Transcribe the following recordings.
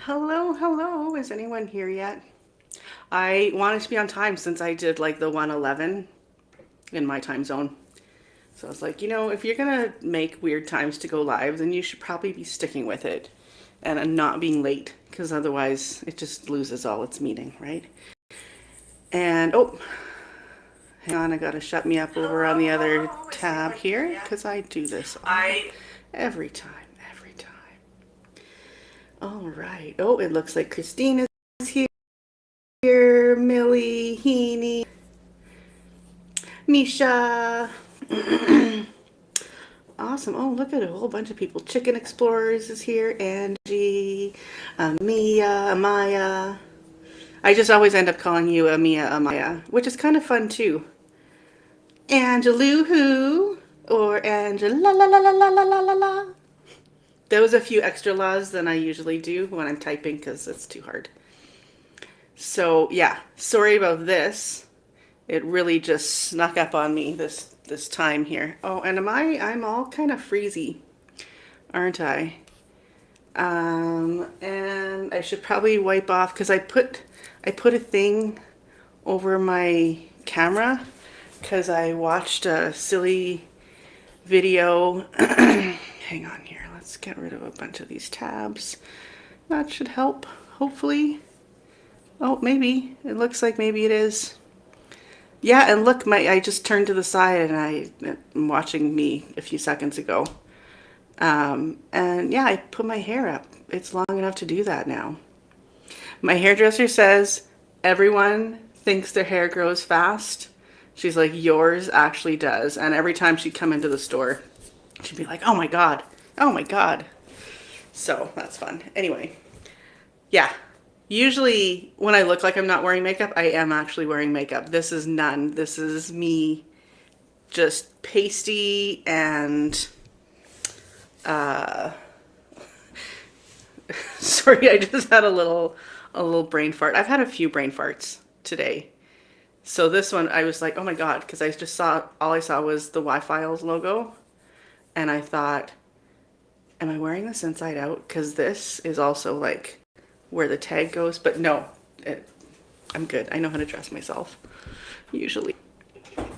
Hello, hello. Is anyone here yet? I wanted to be on time since I did like the 111 in my time zone. So I was like, if you're gonna make weird times to go live, then you should probably be sticking with it and not being late because otherwise it just loses all its meaning, right? And oh, hang on, I gotta shut me up over on the other tab here because I do this every time, every time. All right. Oh, it looks like Christine is here, Millie, Heaney, Misha. Awesome. Oh, look at a whole bunch of people. Chicken Explorers is here. Angie, Mia, Amaya. I just always end up calling you Amia, Amaya, which is kind of fun too. Angeloo or Angela la la la la la la la la. Those a few extra laws than I usually do when I'm typing because it's too hard. So yeah, sorry about this. It really just snuck up on me this time here. Oh, and I'm all kind of freezy, aren't I? And I should probably wipe off because I put a thing over my camera because I watched a silly video. Hang on here. Let's get rid of a bunch of these tabs. That should help, hopefully. Oh, maybe. It looks like maybe it is. Yeah, and look, I just turned to the side and I'm watching me a few seconds ago. And yeah, I put my hair up. It's long enough to do that now. My hairdresser says everyone thinks their hair grows fast. She's like, yours actually does. And every time she'd come into the store, she'd be like, oh my God, oh my God. So that's fun. Anyway, yeah. Usually when I look like I'm not wearing makeup, I am actually wearing makeup. This is none. This is me just pasty and uh sorry, I just had a little brain fart. I've had a few brain farts today. So this one I was like, "Oh my God," because I just saw all I saw was the Wi-Files logo and I thought, "Am I wearing this inside out?" Because this is also like where the tag goes, but no, I'm good. I know how to dress myself, usually.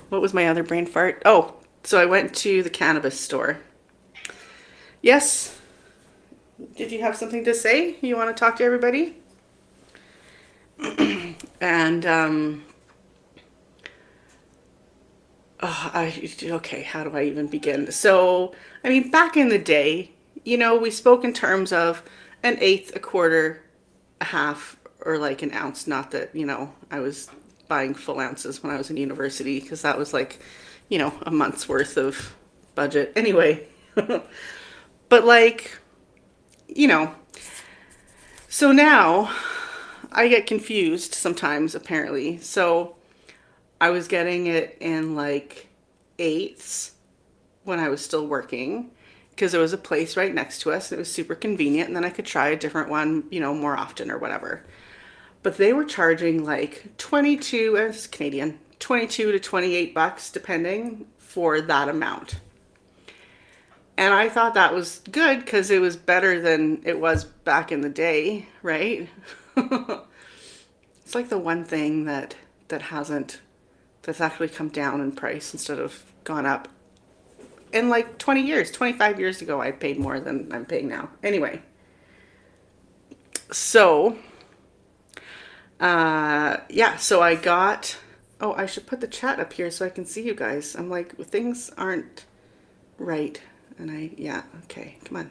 What was my other brain fart? Oh, so I went to the cannabis store. Yes, did you have something to say? You want to talk to everybody? And, okay, how do I even begin? So, I mean, back in the day, we spoke in terms of an eighth, a quarter, a half, or like an ounce. Not that, I was buying full ounces when I was in university because that was like, a month's worth of budget. Anyway, but like, you know, so now I get confused sometimes apparently. So I was getting it in like eighths when I was still working because there was a place right next to us and it was super convenient and then I could try a different one, more often or whatever. But they were charging like 22, as Canadian, 22 to 28 bucks depending for that amount. And I thought that was good because it was better than it was back in the day, right? It's like the one thing that's actually come down in price instead of gone up. In like 20 years, 25 years ago, I paid more than I'm paying now. Anyway, so yeah, so I got, oh, I should put the chat up here so I can see you guys. I'm like, things aren't right. And yeah, okay, come on.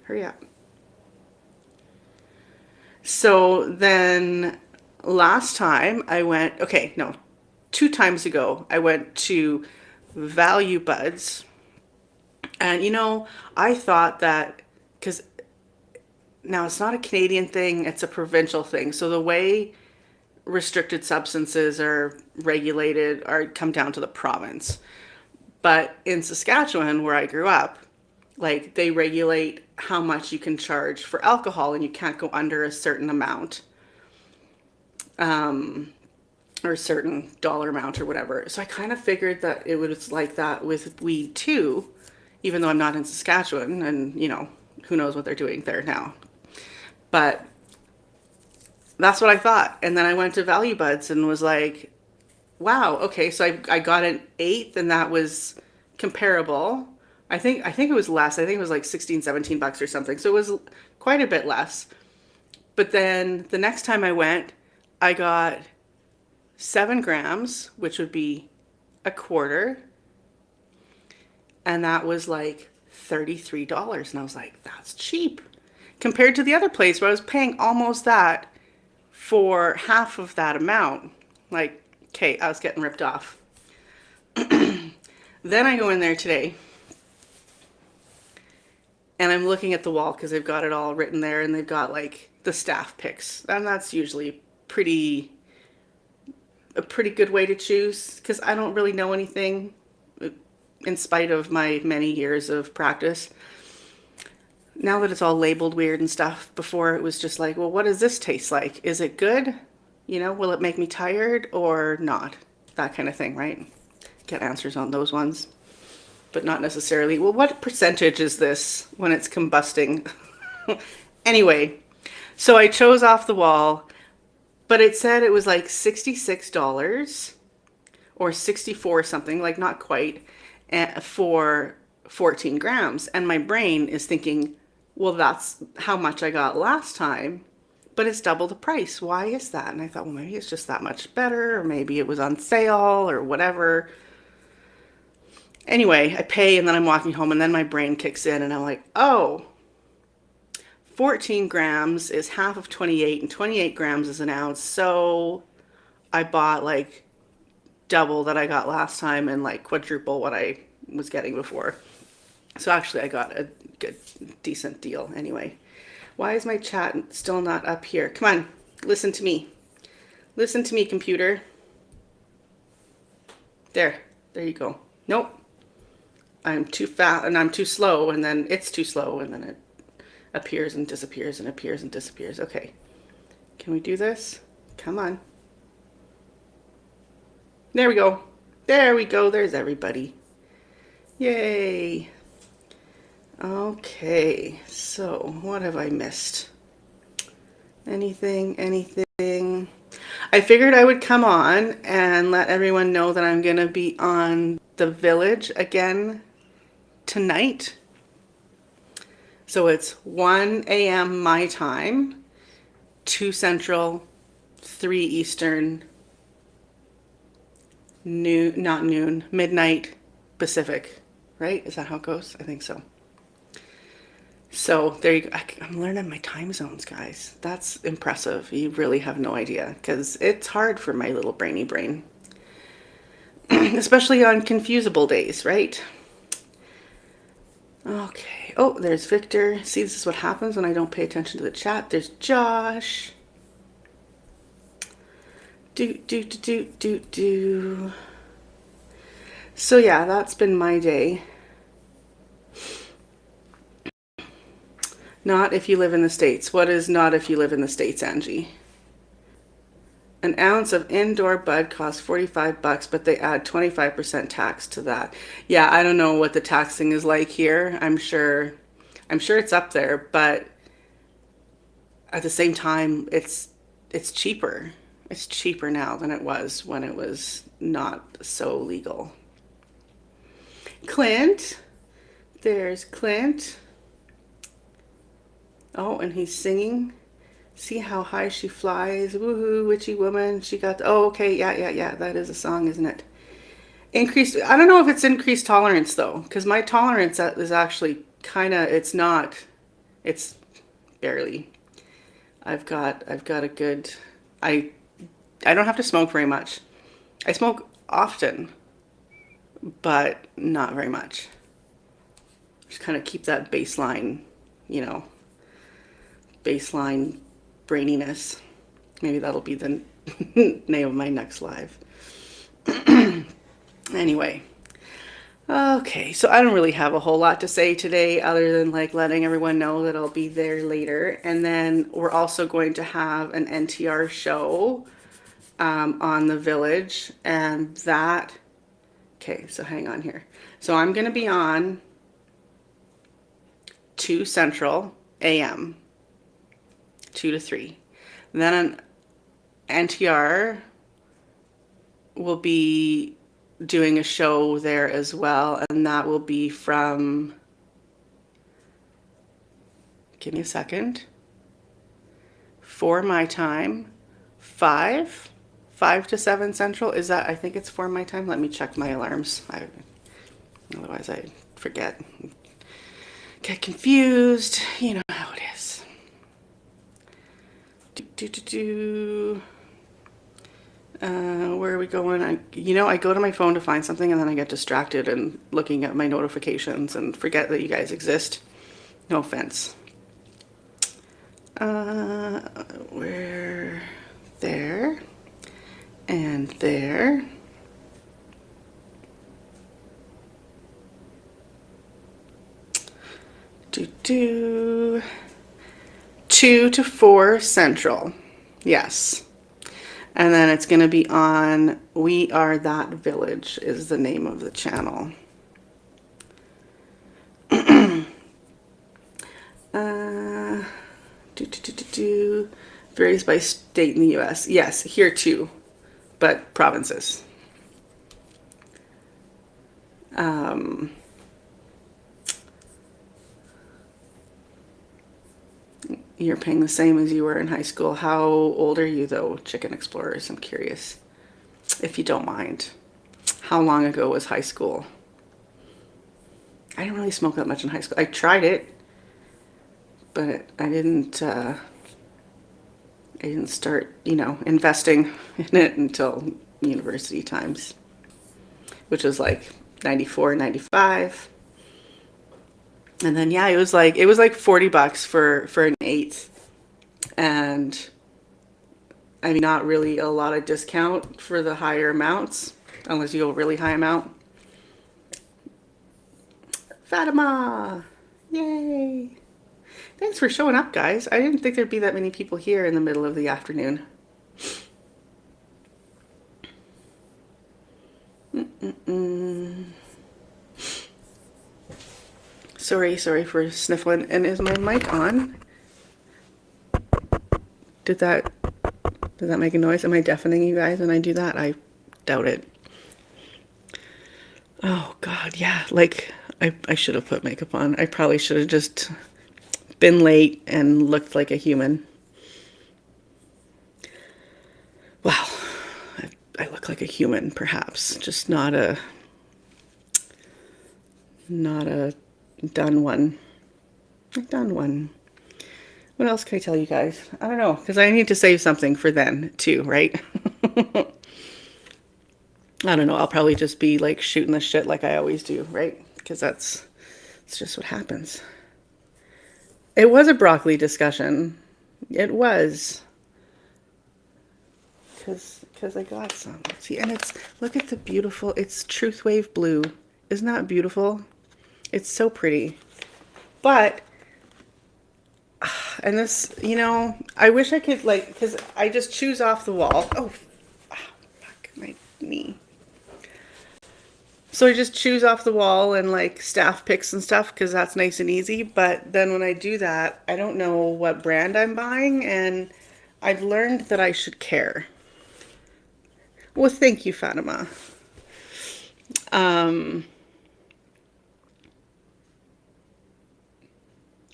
Hurry up. So then last time I went, okay, no, 2 times ago, I went to Value Buds. And I thought that, because now it's not a Canadian thing, it's a provincial thing. So the way restricted substances are regulated are come down to the province. But in Saskatchewan, where I grew up, like they regulate how much you can charge for alcohol and you can't go under a certain amount, or a certain dollar amount or whatever. So I kind of figured that it was like that with weed too, even though I'm not in Saskatchewan and, who knows what they're doing there now. But that's what I thought. And then I went to Value Buds and was like, wow, okay, so I got an eighth and that was comparable. I think it was less. I think it was like 16, 17 bucks or something. So it was quite a bit less. But then the next time I went, I got 7 grams, which would be a quarter, and that was like $33. And I was like, that's cheap compared to the other place where I was paying almost that for half of that amount. Like, okay, I was getting ripped off. Then I go in there today and I'm looking at the wall because they've got it all written there and they've got like the staff picks. And that's usually a pretty good way to choose because I don't really know anything in spite of my many years of practice. Now that it's all labeled weird and stuff, before it was just like, well, what does this taste like? Is it good? You know, will it make me tired or not? That kind of thing, right? Get answers on those ones, but not necessarily, well, what percentage is this when it's combusting? Anyway, so I chose off the wall, but it said it was like $66 or 64 something, like not quite, for 14 grams. And my brain is thinking, well, that's how much I got last time, but it's double the price. Why is that? And I thought, well, maybe it's just that much better, or maybe it was on sale or whatever. Anyway, I pay and then I'm walking home and then my brain kicks in and I'm like, oh, 14 grams is half of 28 and 28 grams is an ounce. So I bought like double that I got last time and like quadruple what I was getting before. So actually I got a good, decent deal anyway. Why is my chat still not up here? Come on, listen to me. Listen to me, computer. There you go. Nope. I'm too fast and I'm too slow and then it's too slow and then it appears and disappears and appears and disappears. Okay. Can we do this? Come on. There we go. There we go. There's everybody. Yay. Okay. So what have I missed? Anything? I figured I would come on and let everyone know that I'm going to be on the Village again tonight. So it's 1 a.m. my time, 2 Central, 3 Eastern, noon, not noon, midnight Pacific, right? Is that how it goes? I think so. So there you go. I'm learning my time zones, guys. That's impressive. You really have no idea because it's hard for my little brainy brain, especially on confusable days, right? Okay. Oh, there's Victor. See, this is what happens when I don't pay attention to the chat. There's Josh. Do. So yeah, that's been my day. Not if you live in the States. What is not if you live in the States, Angie? An ounce of indoor bud costs 45 bucks, but they add 25% tax to that. Yeah, I don't know what the taxing is like here. I'm sure it's up there, but at the same time, it's cheaper. It's cheaper now than it was when it was not so legal. Clint. There's Clint. Oh, and he's singing. See how high she flies. Woohoo, witchy woman. She got, oh, okay. Yeah. That is a song, isn't it? Increased, I don't know if it's increased tolerance though, because my tolerance is actually kind of, it's not, it's barely. I've got a good, I don't have to smoke very much. I smoke often, but not very much. Just kind of keep that baseline, baseline braininess. Maybe that'll be the name of my next live. Anyway. Okay, so I don't really have a whole lot to say today other than like letting everyone know that I'll be there later. And then we're also going to have an NTR show on the Village. And that, okay, so hang on here. So I'm going to be on 2 Central AM. 2 to 3. And then on NTR will be doing a show there as well, and that will be from, give me a second, 4 my time, 5 to 7 Central. Is that, I think it's 4 my time. Let me check my alarms. Otherwise I forget. Get confused. You know how it is. Where are we going? I go to my phone to find something and then I get distracted and looking at my notifications and forget that you guys exist. No offense. Where? There. And there. Do 2 to 4 Central. Yes. And then it's going to be on We Are That Village is the name of the channel. Varies by state in the US. Yes, here too, but provinces. You're paying the same as you were in high school. How old are you though, Chicken Explorers? I'm curious, if you don't mind. How long ago was high school? I didn't really smoke that much in high school. I tried it, but I didn't start, investing in it until university times, which was like 94, 95. And then, yeah, it was like $40 for an eighth. And I mean, not really a lot of discount for the higher amounts, unless you go really high amount. Fatima! Yay! Thanks for showing up, guys. I didn't think there'd be that many people here in the middle of the afternoon. Sorry for sniffling. And is my mic on? Did that make a noise? Am I deafening you guys when I do that? I doubt it. Oh God, yeah. Like I should have put makeup on. I probably should have just been late and looked like a human. Well, I look like a human, perhaps, just not a done one. Done one. What else can I tell you guys? I don't know, because I need to save something for then too, right? I don't know. I'll probably just be like shooting the shit like I always do, right? Because it's just what happens. It was a broccoli discussion. It was. Because I got some. See, and look at the beautiful, it's Truth Wave Blue. Isn't that beautiful? It's so pretty. But, and this, I wish I could because I just choose off the wall. Oh, fuck, my knee. So I just choose off the wall and staff picks and stuff because that's nice and easy. But then when I do that, I don't know what brand I'm buying, and I've learned that I should care. Well, thank you, Fatima.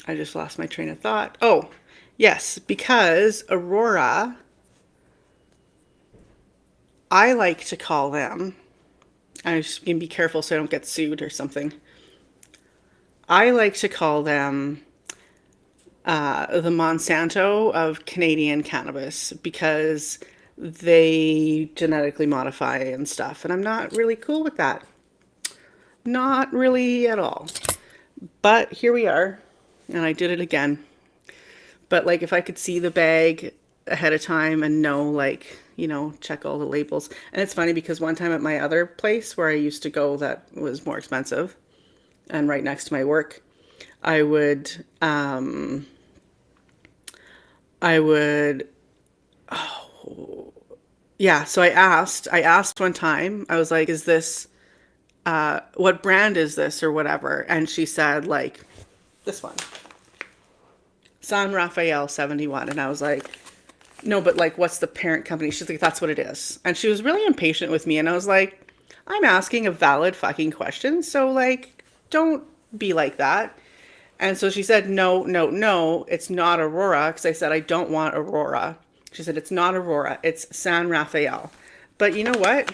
I just lost my train of thought. Oh, yes, because Aurora, I like to call them, I'm just going to be careful so I don't get sued or something. I like to call them the Monsanto of Canadian cannabis because they genetically modify and stuff. And I'm not really cool with that. Not really at all. But here we are. And I did it again. But if I could see the bag ahead of time and know, check all the labels. And it's funny because one time at my other place where I used to go that was more expensive and right next to my work, I would, yeah, so I asked one time, I was like, is this, what brand is this or whatever? And she said, this one. San Rafael 71. And I was like, no, but like, what's the parent company? She's like, that's what it is. And she was really impatient with me. And I was like, I'm asking a valid fucking question. So, like, don't be like that. And so she said, no, no, no, it's not Aurora. Because I said, I don't want Aurora. She said, it's not Aurora, it's San Rafael. But you know what?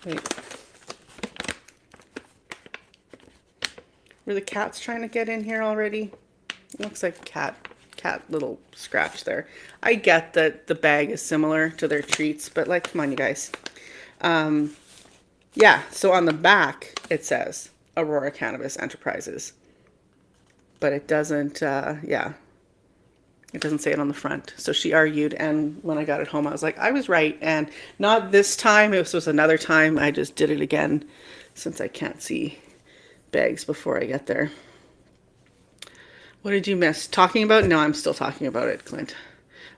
Wait. Were the cats trying to get in here already? It looks like a cat little scratch there. I get that the bag is similar to their treats, but like, come on, you guys. Yeah, so on the back, it says Aurora Cannabis Enterprises. But it doesn't, yeah, it doesn't say it on the front. So she argued, and when I got it home, I was like, I was right. And not this time, it was another time. I just did it again since I can't see bags before I get there. What did you miss? Talking about? No, I'm still talking about it, Clint.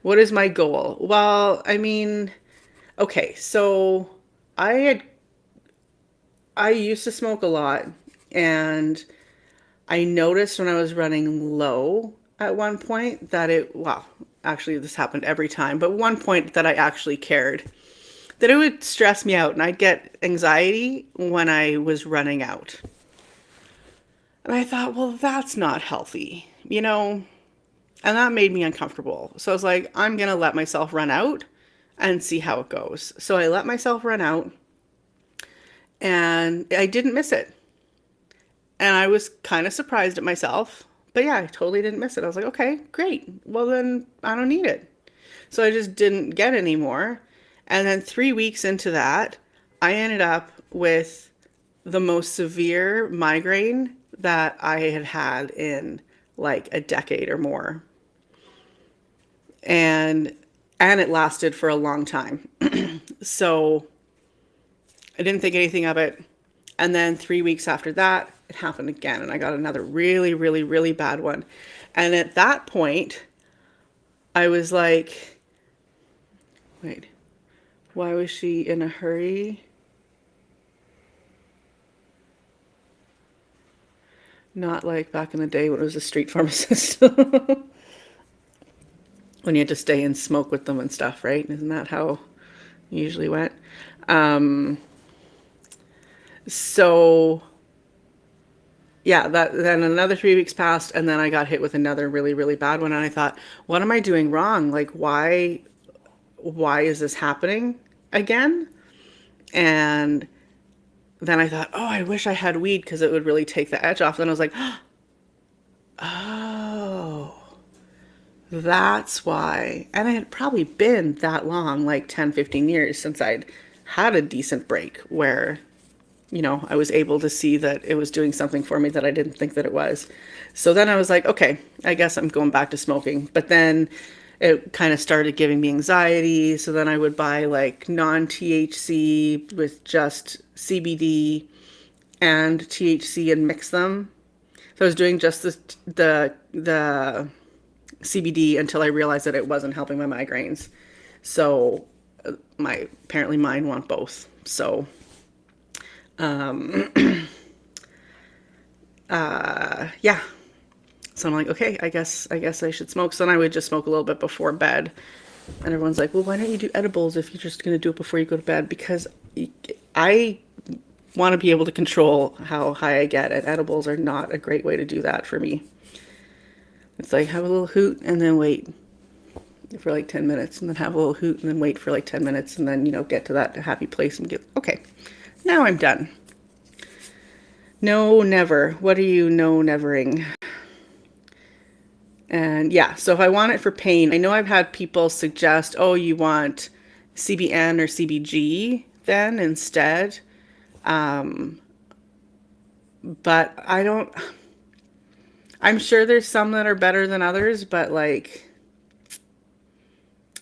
What is my goal? Well, I mean, okay, so I used to smoke a lot, and I noticed when I was running low at one point that well, actually this happened every time, but one point that I actually cared, that it would stress me out and I'd get anxiety when I was running out. And I thought, well, that's not healthy, you know? And that made me uncomfortable. So I was like, I'm going to let myself run out and see how it goes. So I let myself run out and I didn't miss it. And I was kind of surprised at myself. But yeah, I totally didn't miss it. I was like, okay, great. Well, then I don't need it. So I just didn't get any more. And then 3 weeks into that, I ended up with the most severe migraine that I had had in like a decade or more. And it lasted for a long time. So I didn't think anything of it. And then 3 weeks after that, it happened again. And I got another really, really, really bad one. And at that point, I was like, wait, why was she in a hurry? Not like back in the day when it was a street pharmacist. When you had to stay and smoke with them and stuff, right? Isn't that how it usually went? So yeah, then another 3 weeks passed, and then I got hit with another really, really bad one. And I thought, what am I doing wrong? Like, why is this happening again? And then I thought, oh, I wish I had weed because it would really take the edge off. Then I was like, oh, that's why. And it had probably been that long, like 10, 15 years since I'd had a decent break where, you know, I was able to see that it was doing something for me that I didn't think that it was. So then I was like, okay, I guess I'm going back to smoking. But then it kind of started giving me anxiety. So then I would buy like non-THC with just CBD and THC and mix them. So I was doing just the CBD until I realized that it wasn't helping my migraines. So apparently mine want both. So yeah. So I'm like, okay, I guess I should smoke. So then I would just smoke a little bit before bed. And everyone's like, well, why don't you do edibles if you're just going to do it before you go to bed? Because I want to be able to control how high I get, and edibles are not a great way to do that for me. It's like have a little hoot and then wait for like 10 minutes and then have a little hoot and then wait for like 10 minutes and then, you know, get to that happy place and get, okay, now I'm done. No, never. What are you no nevering? And yeah, so if I want it for pain, I know I've had people suggest, oh, you want CBN or CBG then instead. But I'm sure there's some that are better than others, but like,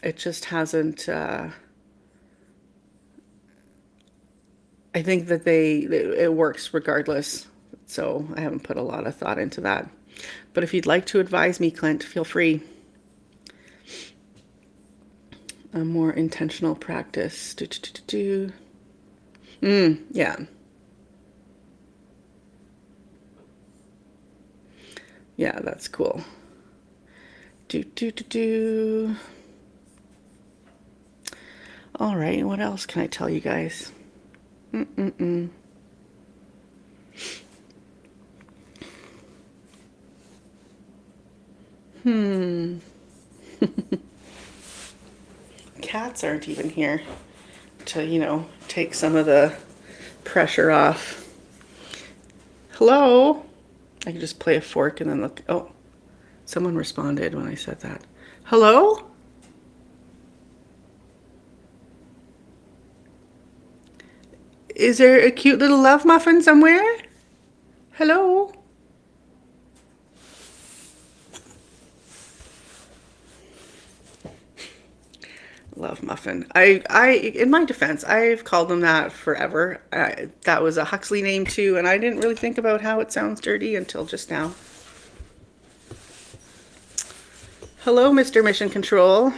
it just hasn't, I think that it works regardless. So I haven't put a lot of thought into that. But if you'd like to advise me, Clint, feel free. A more intentional practice. Yeah. Yeah, that's cool. Do, do, do, do. All right, what else can I tell you guys? Mm-mm-mm. Cats aren't even here to, take some of the pressure off. Hello? I could just play a fork and then look. Oh, someone responded when I said that. Hello? Is there a cute little love muffin somewhere? Hello? Love muffin. In my defense, I've called them that forever. That was a Huxley name too, and I didn't really think about how it sounds dirty until just now. Hello, Mr. Mission Control.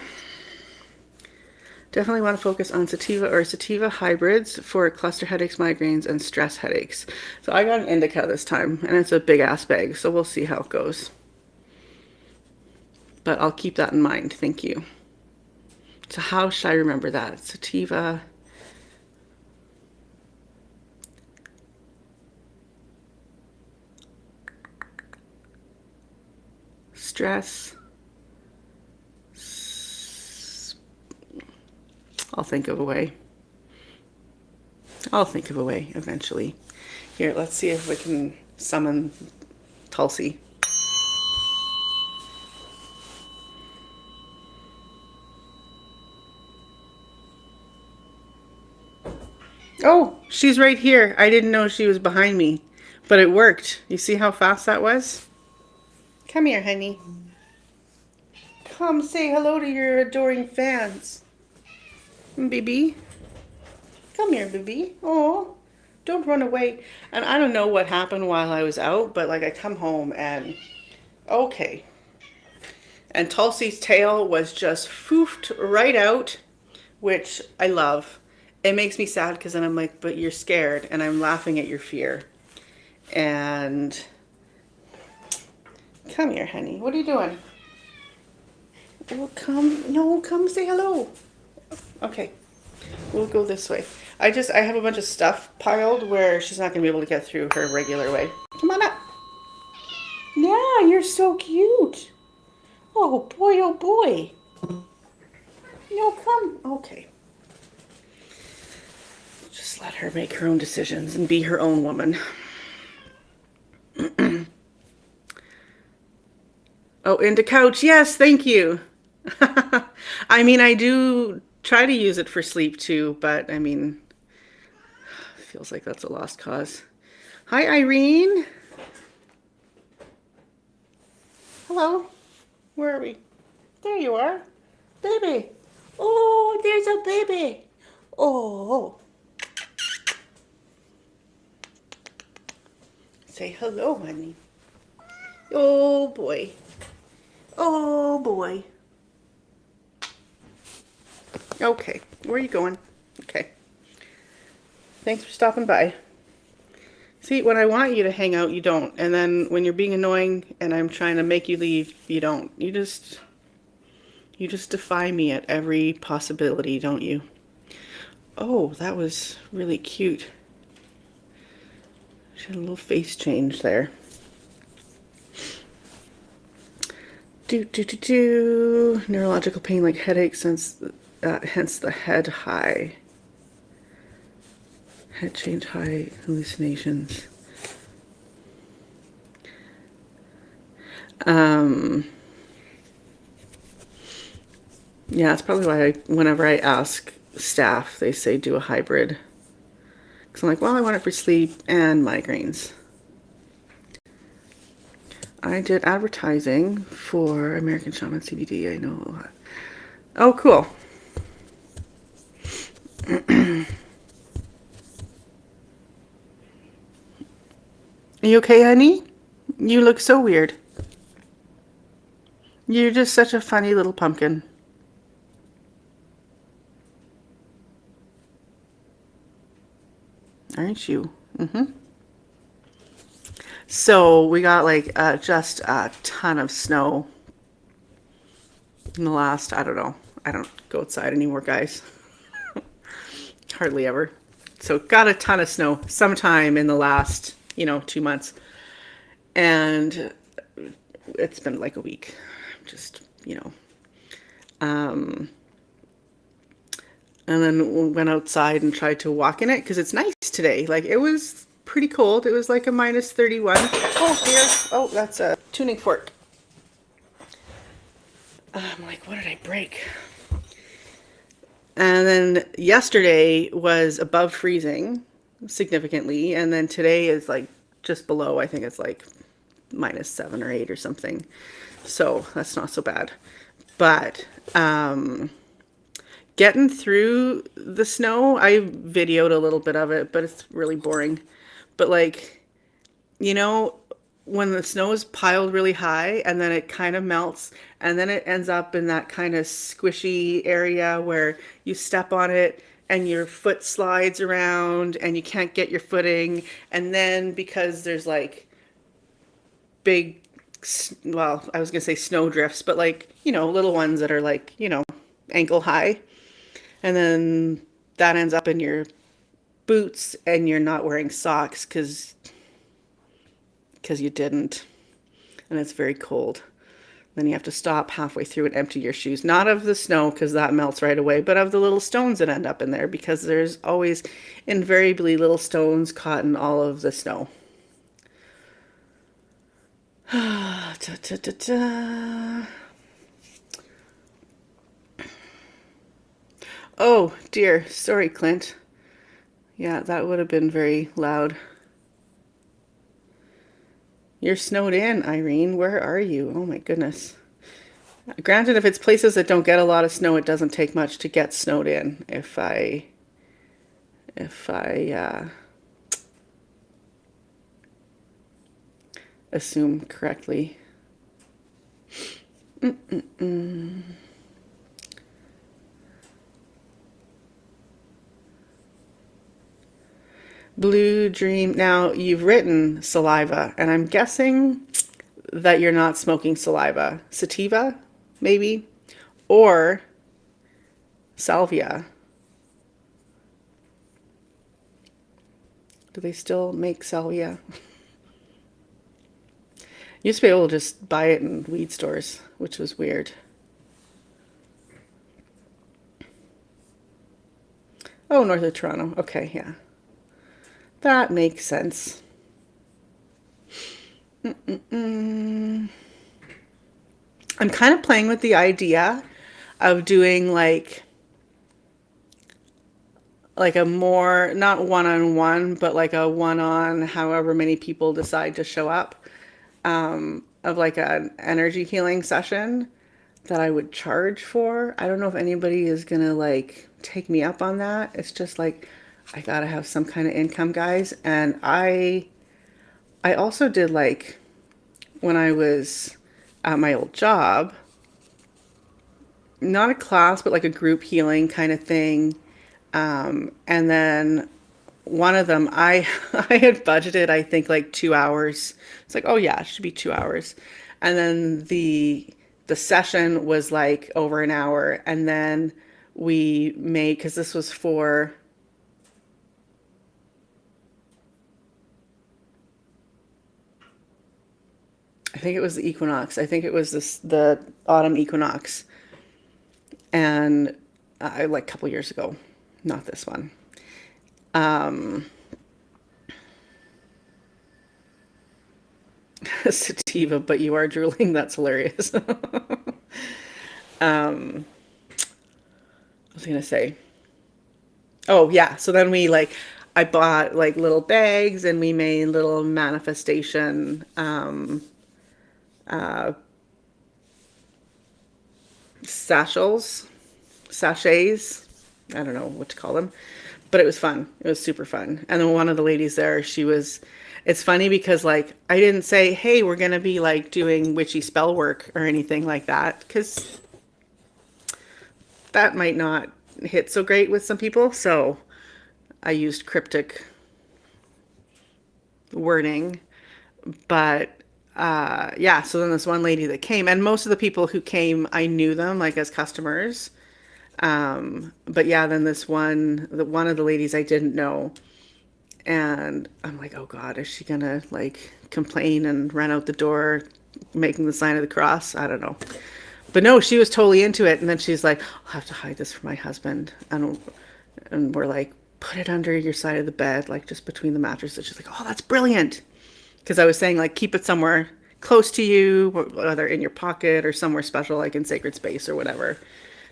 Definitely want to focus on sativa or sativa hybrids for cluster headaches, migraines, and stress headaches. So I got an indica this time, and it's a big ass bag, so we'll see how it goes. But I'll keep that in mind. Thank you. So how should I remember that? Sativa. Stress. I'll think of a way. I'll think of a way eventually. Here, let's see if we can summon Tulsi. Oh, she's right here. I didn't know she was behind me, but it worked. You see how fast that was? Come here, honey. Come say hello to your adoring fans. Baby. Come here, baby. Oh, don't run away. And I don't know what happened while I was out, but like I come home and okay. And Tulsi's tail was just foofed right out, which I love. It makes me sad because then I'm like, but you're scared, and I'm laughing at your fear. And come here, honey. What are you doing? Well, come say hello. Okay, we'll go this way. I have a bunch of stuff piled where she's not gonna be able to get through her regular way. Come on up. Yeah, you're so cute. Oh boy, oh boy. No, come. Okay. Just let her make her own decisions and be her own woman. Oh, into couch. Yes, thank you. I mean, I do try to use it for sleep too, but I mean, feels like that's a lost cause. Hi, Irene. Hello. Where are we? There you are. Baby. Oh, there's a baby. Oh. Say hello, honey. Oh, boy. Oh, boy. Okay. Where are you going? Okay. Thanks for stopping by. See, when I want you to hang out, you don't. And then when you're being annoying and I'm trying to make you leave, you don't. You just defy me at every possibility, don't you? Oh, that was really cute. She had a little face change there. Neurological pain like headaches, hence the head high. Head change high, hallucinations. Yeah, that's probably why whenever I ask staff, they say do a hybrid. Because I'm like, well, I want it for sleep and migraines. I did advertising for American Shaman CBD. I know a lot. Oh, cool. Are you okay, honey? You look so weird. You're just such a funny little pumpkin. Aren't you? Mm-hmm. So we got like just a ton of snow in the last, I don't know. I don't go outside anymore, guys. Hardly ever. So got a ton of snow sometime in the last, 2 months. And it's been like a week. Just, Um, and then went outside and tried to walk in it because it's nice today. Like it was pretty cold. It was like a minus 31. Oh dear. Oh, that's a tuning fork. I'm like, what did I break? And then yesterday was above freezing significantly. And then today is like just below. I think it's like minus 7 or 8 or something. So that's not so bad. But getting through the snow, I videoed a little bit of it, but it's really boring. But like, you know, when the snow is piled really high and then it kind of melts and then it ends up in that kind of squishy area where you step on it and your foot slides around and you can't get your footing. And then because there's like big, well, I was going to say snow drifts, but like, little ones that are like, ankle high. And then that ends up in your boots and you're not wearing socks because you didn't. And it's very cold. Then you have to stop halfway through and empty your shoes. Not of the snow because that melts right away, but of the little stones that end up in there because there's always invariably little stones caught in all of the snow. Da, da, da, da. Oh dear, sorry, Clint. Yeah, that would have been very loud. You're snowed in, Irene. Where are you? Oh my goodness. Granted, if it's places that don't get a lot of snow, it doesn't take much to get snowed in. If I assume correctly. Mm-mm-mm. Blue Dream. Now, you've written saliva, and I'm guessing that you're not smoking saliva. Sativa, maybe? Or salvia. Do they still make salvia? You used to be able to just buy it in weed stores, which was weird. Oh, north of Toronto. Okay, yeah. That makes sense. Mm-mm-mm. I'm kind of playing with the idea of doing like a more, not one-on-one, but like a one-on however many people decide to show up, of like an energy healing session that I would charge for. I don't know if anybody is gonna like take me up on that. It's just like I gotta have some kind of income, guys. And I also did like when I was at my old job, not a class, but like a group healing kind of thing. And then one of them, I I had budgeted, I think like 2 hours. It's like, oh yeah, it should be 2 hours. And then the session was like over an hour. And then we made, because this was for, I think it was the equinox. I think it was the autumn equinox. And like a couple years ago, not this one. Um, Sativa, but you are drooling. That's hilarious. um, I was gonna say, oh yeah. So then we like, I bought like little bags and we made little manifestation uh, satchels, sachets. I don't know what to call them, but it was fun. It was super fun. And then one of the ladies there, it's funny because like I didn't say, hey, we're gonna be like doing witchy spell work or anything like that, because that might not hit so great with some people. So I used cryptic wording, But yeah, so then this one lady that came, and most of the people who came, I knew them like as customers. But yeah, then this one of the ladies I didn't know, and I'm like, oh God, is she gonna like complain and run out the door making the sign of the cross? I don't know. But no, she was totally into it. And then she's like, I'll have to hide this from my husband. And we're like, put it under your side of the bed, like just between the mattresses. She's like, oh, that's brilliant. Because I was saying, like, keep it somewhere close to you, whether in your pocket or somewhere special, like in sacred space or whatever.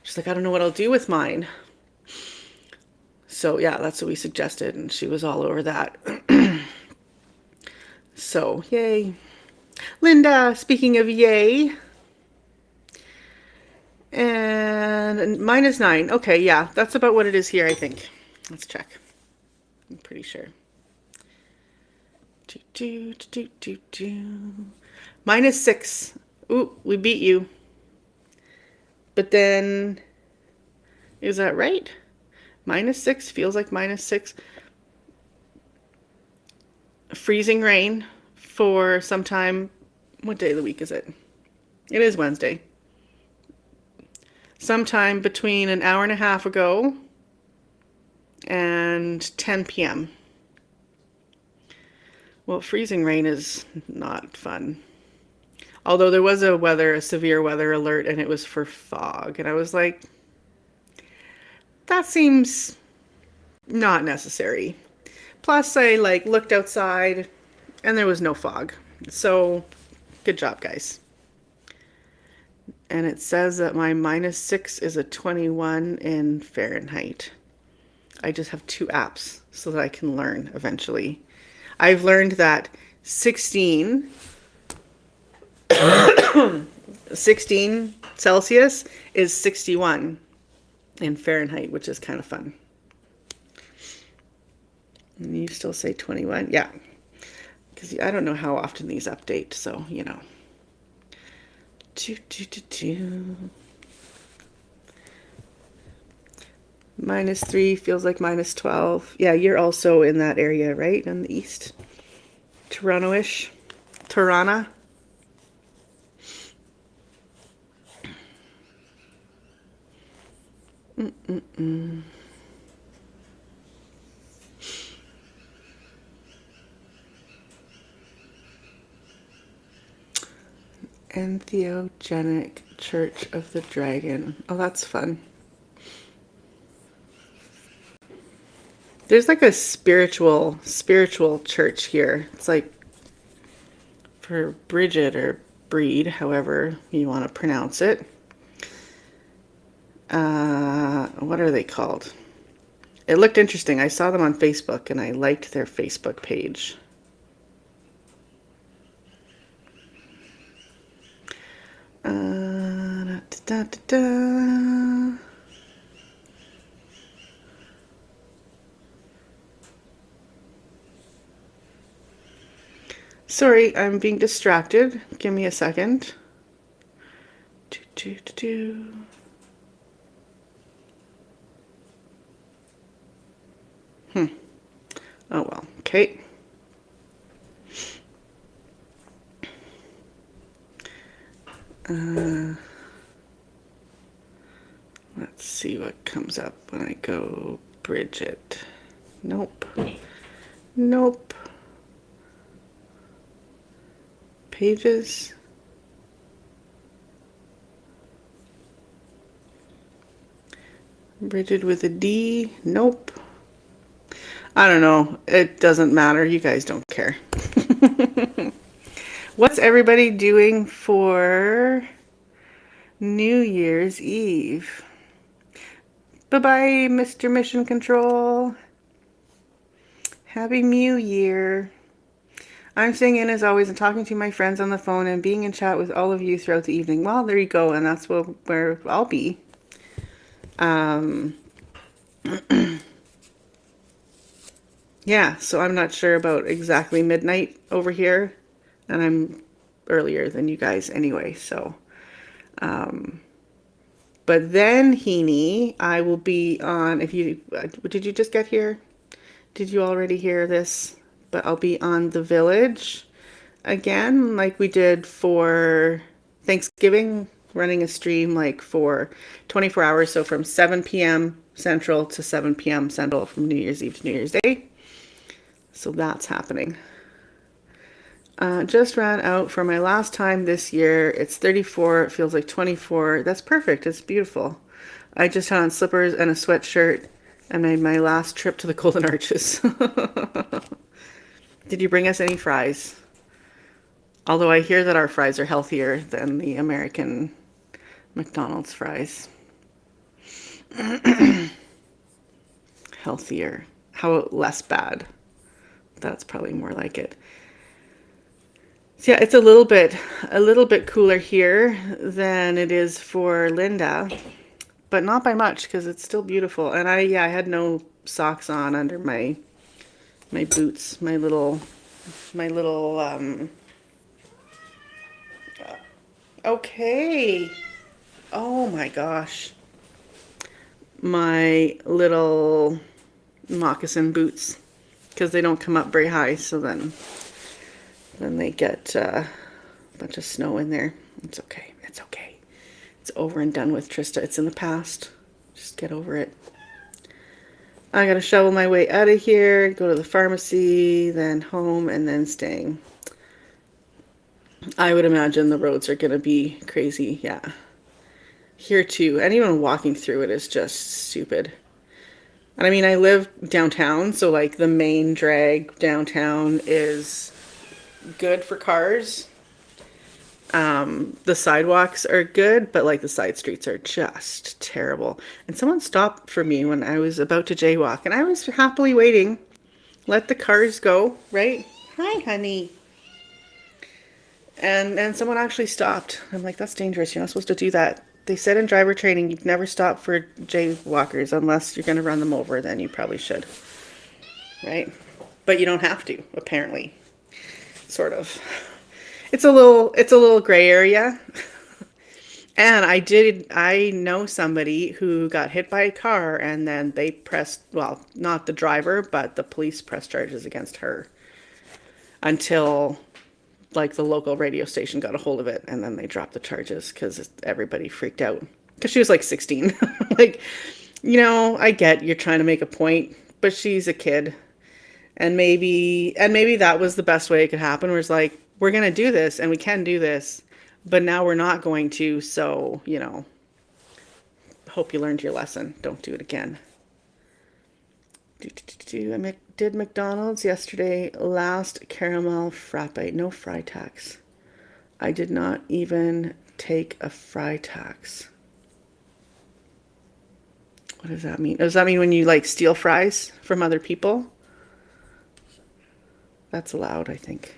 She's like, I don't know what I'll do with mine. So, yeah, that's what we suggested. And she was all over that. So, yay. Linda, speaking of yay. And -9. Okay, yeah, that's about what it is here, I think. Let's check. I'm pretty sure. -6. Ooh, we beat you. But then, is that right? -6 feels like -6. Freezing rain for sometime. What day of the week is it? It is Wednesday. Sometime between an hour and a half ago and 10 p.m. Well, freezing rain is not fun. Although there was a severe weather alert, and it was for fog. And I was like, that seems not necessary. Plus, I like looked outside and there was no fog. So, good job, guys. And it says that my -6 is a 21 in Fahrenheit. I just have 2 apps so that I can learn eventually. I've learned that 16 Celsius is 61 in Fahrenheit, which is kind of fun. And you still say 21? Yeah. Because I don't know how often these update, so, you know. -3 feels like -12. Yeah, you're also in that area, right? In the east. Toronto-ish. Tirana. Entheogenic Church of the Dragon. Oh, that's fun. There's like a spiritual church here. It's like for Bridget or Breed, however you want to pronounce it. What are they called? It looked interesting. I saw them on Facebook and I liked their Facebook page. Da, da, da, da. Sorry, I'm being distracted. Give me a second. Oh well, okay. Let's see what comes up when I go Bridget. Nope. Nope. Pages. Bridget with a D. Nope. I don't know. It doesn't matter. You guys don't care. What's everybody doing for New Year's Eve? Bye-bye, Mr. Mission Control. Happy New Year. I'm staying in as always and talking to my friends on the phone and being in chat with all of you throughout the evening. Well, there you go, and that's where I'll be. Yeah, so I'm not sure about exactly midnight over here, and I'm earlier than you guys anyway, so. But then, Heaney, I will be on, if you, did you just get here? Did you already hear this? But I'll be on The Village again, like we did for Thanksgiving, running a stream like for 24 hours. So from 7 p.m. Central to 7 p.m. Central from New Year's Eve to New Year's Day. So that's happening. Just ran out for my last time this year. It's 34. It feels like 24. That's perfect. It's beautiful. I just had on slippers and a sweatshirt and made my last trip to the Golden Arches. Did you bring us any fries? Although I hear that our fries are healthier than the American McDonald's fries. Healthier. How less bad? That's probably more like it. So yeah, it's a little bit cooler here than it is for Linda, but not by much because it's still beautiful. And I had no socks on under my boots, my little okay. Oh my gosh. My little moccasin boots, because they don't come up very high, so then they get a bunch of snow in there. It's okay. It's okay. It's over and done with, Trista. It's in the past. Just get over it. I gotta shovel my way out of here, go to the pharmacy, then home, and then staying. I would imagine the roads are gonna be crazy. Yeah. Here too. And even walking through it is just stupid. And I mean, I live downtown, so like the main drag downtown is good for cars. The sidewalks are good, but like the side streets are just terrible. And someone stopped for me when I was about to jaywalk, and I was happily waiting. Let the cars go, right? Hi, honey. And someone actually stopped. I'm like, that's dangerous. You're not supposed to do that. They said in driver training you'd never stop for jaywalkers unless you're going to run them over. Then you probably should, right? But you don't have to, apparently. Sort of. It's a little gray area. And I know somebody who got hit by a car and then they pressed, well, not the driver, but the police pressed charges against her until like the local radio station got a hold of it, and then they dropped the charges because everybody freaked out because she was like 16. Like, I get you're trying to make a point, but she's a kid. And maybe that was the best way it could happen, where it's like, we're going to do this and we can do this, but now we're not going to. So, hope you learned your lesson. Don't do it again. I did McDonald's yesterday. Last caramel frappe. No fry tax. I did not even take a fry tax. What does that mean? Does that mean when you like steal fries from other people? That's allowed, I think.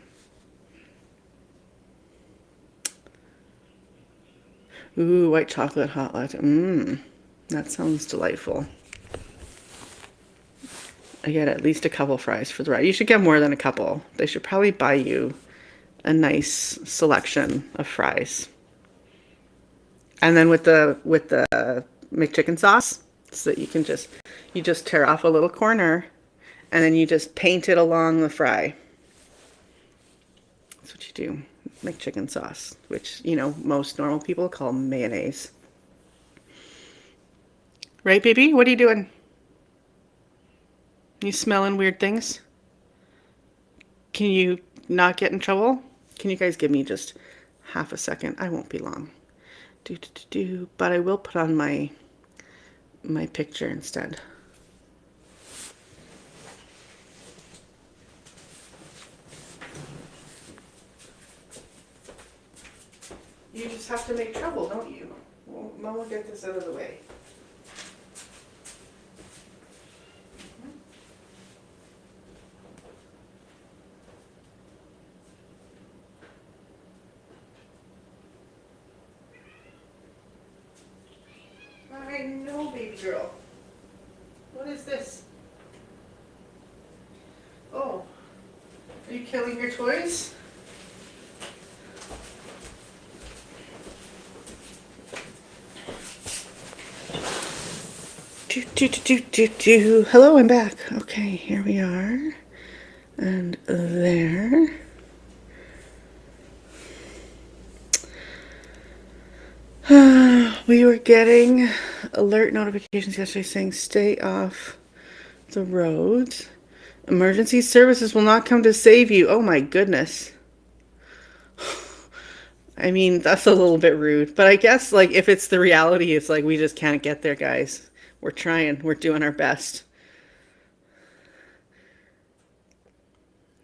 Ooh, white chocolate hot latte. That sounds delightful. I get at least a couple fries for the ride. You should get more than a couple. They should probably buy you a nice selection of fries. And then with the McChicken sauce, so that you just tear off a little corner and then you just paint it along the fry. That's what you do. McChicken sauce, which, most normal people call mayonnaise. Right, baby? What are you doing? You smelling weird things? Can you not get in trouble? Can you guys give me just half a second? I won't be long. But I will put on my picture instead. You just have to make trouble, don't you? Well, Mom will get this out of the way. I know, baby girl. What is this? Oh, are you killing your toys? Hello, I'm back. Okay, here we are. And there. We were getting alert notifications yesterday saying stay off the roads. Emergency services will not come to save you. Oh my goodness. I mean, that's a little bit rude, but I guess like if it's the reality, it's like we just can't get there, guys. We're trying. We're doing our best.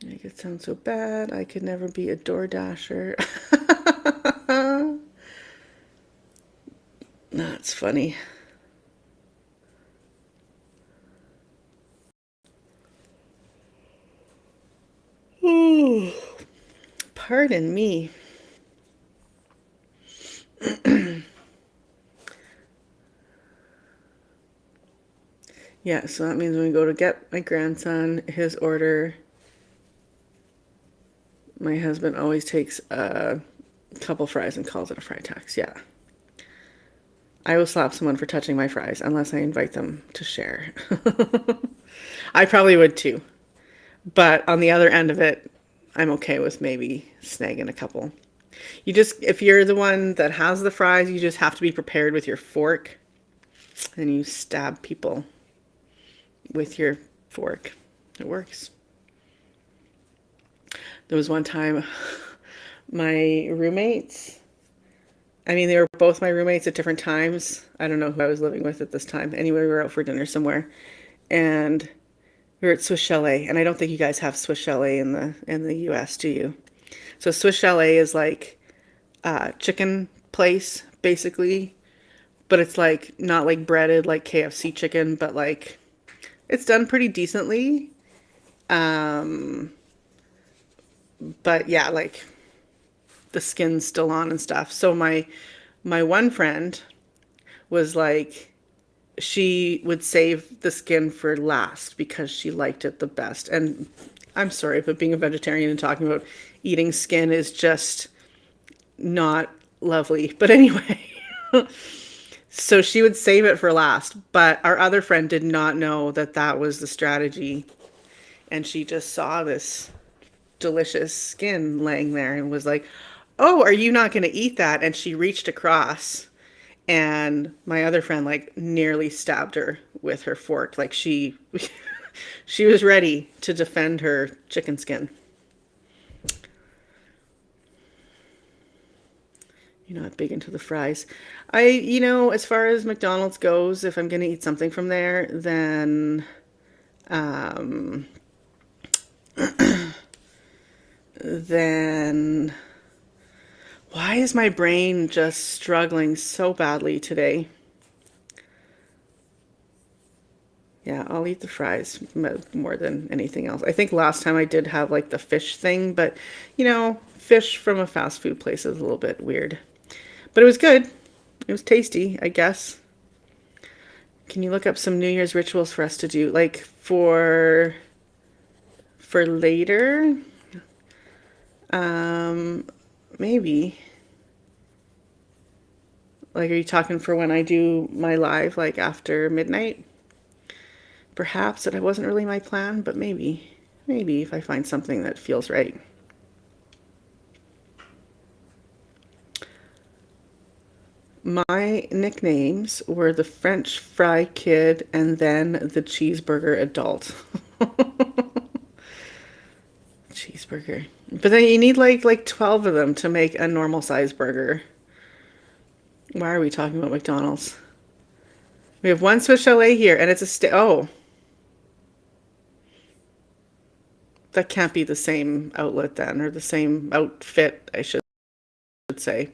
Make it sound so bad. I could never be a door dasher. That's funny. Ooh, pardon me. Yeah, so that means when we go to get my grandson his order, my husband always takes a couple fries and calls it a fry tax. Yeah. I will slap someone for touching my fries unless I invite them to share. I probably would too. But on the other end of it, I'm okay with maybe snagging a couple. You just, if you're the one that has the fries, you just have to be prepared with your fork and you stab people with your fork. It works. There was one time my roommates, I mean, they were both my roommates at different times. I don't know who I was living with at this time. Anyway, we were out for dinner somewhere and we were at Swiss Chalet. And I don't think you guys have Swiss Chalet in the US, do you? So Swiss Chalet is like a chicken place, basically. But it's like not like breaded like KFC chicken, but like it's done pretty decently. Um, but yeah, like the skin's still on and stuff. So my one friend was like she would save the skin for last because she liked it the best. And I'm sorry, but being a vegetarian and talking about eating skin is just not lovely. But anyway, so she would save it for last. But our other friend did not know that that was the strategy. And she just saw this delicious skin laying there and was like, "Oh, are you not going to eat that?" And she reached across and my other friend like nearly stabbed her with her fork. Like she was ready to defend her chicken skin. You're not big into the fries. As far as McDonald's goes, if I'm going to eat something from there, then um then why is my brain just struggling so badly today? Yeah, I'll eat the fries more than anything else. I think last time I did have like the fish thing, but fish from a fast food place is a little bit weird. But it was good. It was tasty, I guess. Can you look up some New Year's rituals for us to do? Like for later? Maybe. Like, are you talking for when I do my live, like after midnight? Perhaps that wasn't really my plan, but maybe. Maybe if I find something that feels right. My nicknames were the French fry kid and then the cheeseburger adult. Cheeseburger. But then you need like 12 of them to make a normal size burger. Why are we talking about McDonald's? We have one Swiss Chalet here and it's oh, that can't be the same outlet then, or the same outfit, I should say.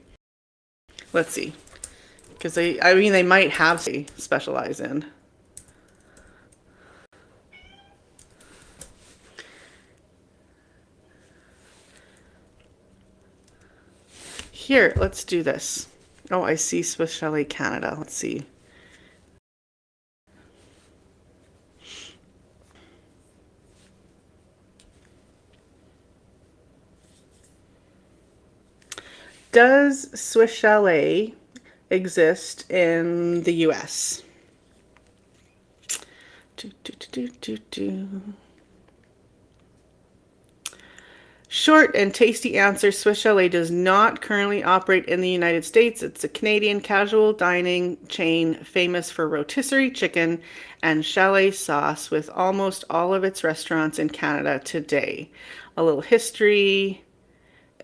Let's see. Because they might have to specialize in. Here, let's do this. Oh, I see Swiss Chalet Canada. Let's see. Does Swiss Chalet exist in the US? Short and tasty answer. Swiss Chalet does not currently operate in the United States. It's a Canadian casual dining chain famous for rotisserie chicken and chalet sauce with almost all of its restaurants in Canada today. A little history.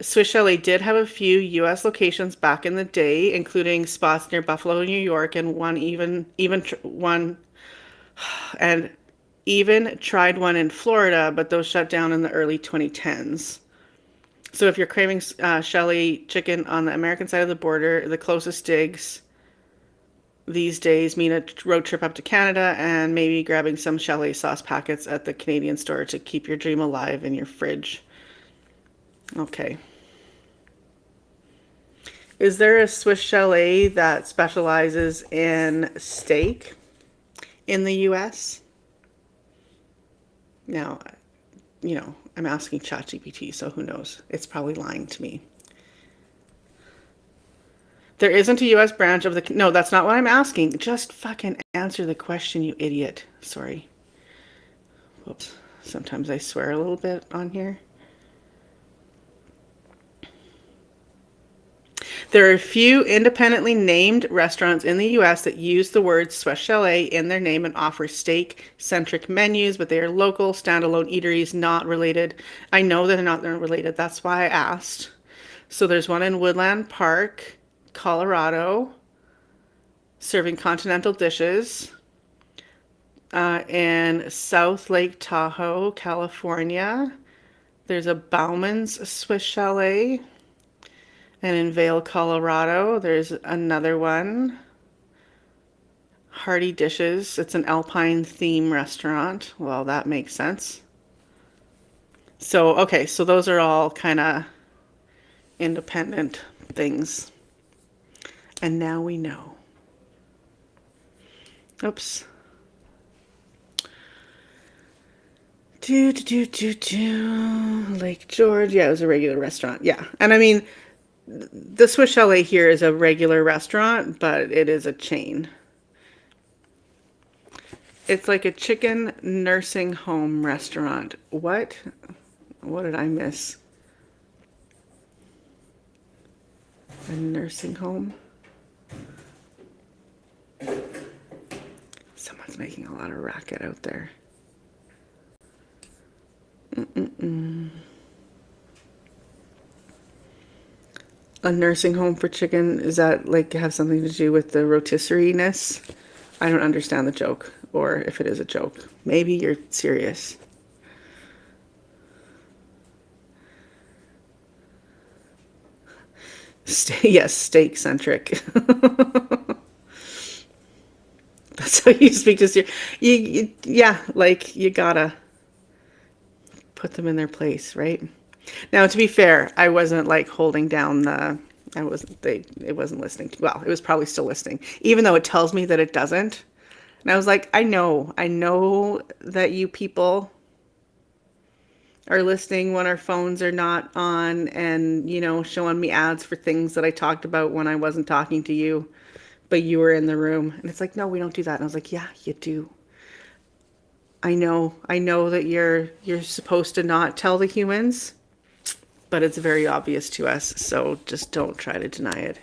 Swiss Chalet did have a few U.S. locations back in the day, including spots near Buffalo, New York, and one and even tried one in Florida, but those shut down in the early 2010s. So if you're craving chalet chicken on the American side of the border, the closest digs these days mean a road trip up to Canada and maybe grabbing some chalet sauce packets at the Canadian store to keep your dream alive in your fridge. Okay. Is there a Swiss Chalet that specializes in steak in the US? Now, I'm asking ChatGPT, so who knows? It's probably lying to me. There isn't a US branch of the... No, that's not what I'm asking. Just fucking answer the question, you idiot. Sorry. Whoops. Sometimes I swear a little bit on here. There are a few independently named restaurants in the US that use the word Swiss Chalet in their name and offer steak-centric menus, but they are local, standalone eateries, not related. I know that they're not related. That's why I asked. So there's one in Woodland Park, Colorado, serving continental dishes. In South Lake Tahoe, California, there's a Bauman's Swiss Chalet. And in Vail, Colorado, there's another one. Hearty Dishes. It's an alpine theme restaurant. Well, that makes sense. So, okay, so those are all kind of independent things. And now we know. Oops. Lake George. Yeah, it was a regular restaurant. Yeah. And I mean, the Swiss Chalet here is a regular restaurant, but it is a chain. It's like a chicken nursing home restaurant. What? What did I miss? A nursing home? Someone's making a lot of racket out there. A nursing home for chicken, is that like have something to do with the rotisserie-ness? I don't understand the joke, or if it is a joke. Maybe you're serious. Yes, steak-centric. That's how you speak to yeah, like you gotta put them in their place, right? Now, to be fair, I wasn't like holding down it wasn't listening. Well, it was probably still listening, even though it tells me that it doesn't. And I was like, I know that you people are listening when our phones are not on and, showing me ads for things that I talked about when I wasn't talking to you, but you were in the room. And it's like, no, we don't do that. And I was like, yeah, you do. I know that you're supposed to not tell the humans, but it's very obvious to us, so just don't try to deny it.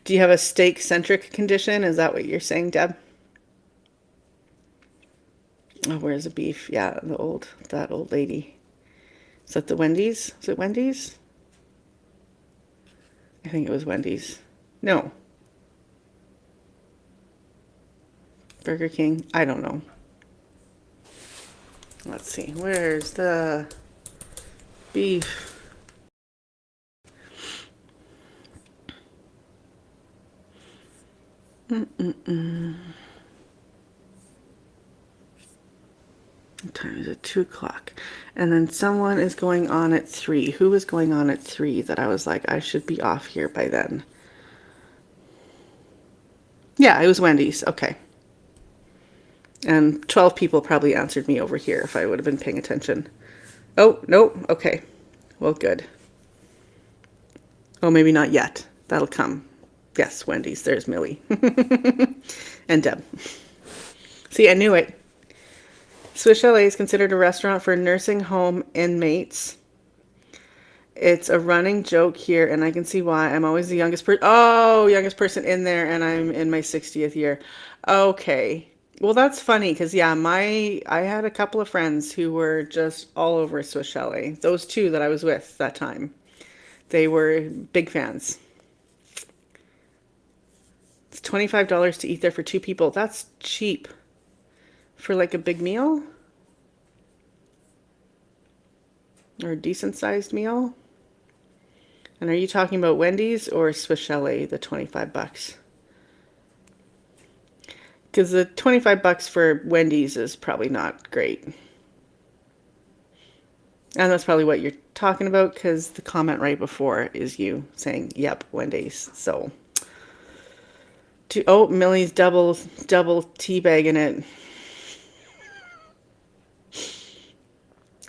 Do you have a steak-centric condition? Is that what you're saying, Deb? Oh, where's the beef? Yeah, that old lady. Is that the Wendy's? Is it Wendy's? I think it was Wendy's. No. Burger King? I don't know. Let's see. Where's the beef? What time is it? 2 o'clock. And then someone is going on at 3. Who was going on at 3 that I was like, I should be off here by then? Yeah, it was Wendy's. Okay. And 12 people probably answered me over here if I would have been paying attention. Oh, no. Okay. Well, good. Oh, maybe not yet. That'll come. Yes, Wendy's. There's Millie. And Deb. See, I knew it. Swiss Chalet is considered a restaurant for nursing home inmates. It's a running joke here, and I can see why. I'm always the youngest person in there, and I'm in my 60th year. Okay. Well, that's funny because yeah, I had a couple of friends who were just all over Swiss Chalet. Those two that I was with that time, they were big fans. It's $25 to eat there for two people. That's cheap for like a big meal or a decent sized meal. And are you talking about Wendy's or Swiss Chalet, the 25 bucks? Because the 25 bucks for Wendy's is probably not great. And that's probably what you're talking about because the comment right before is you saying, yep, Wendy's. So, Millie's double teabagging it.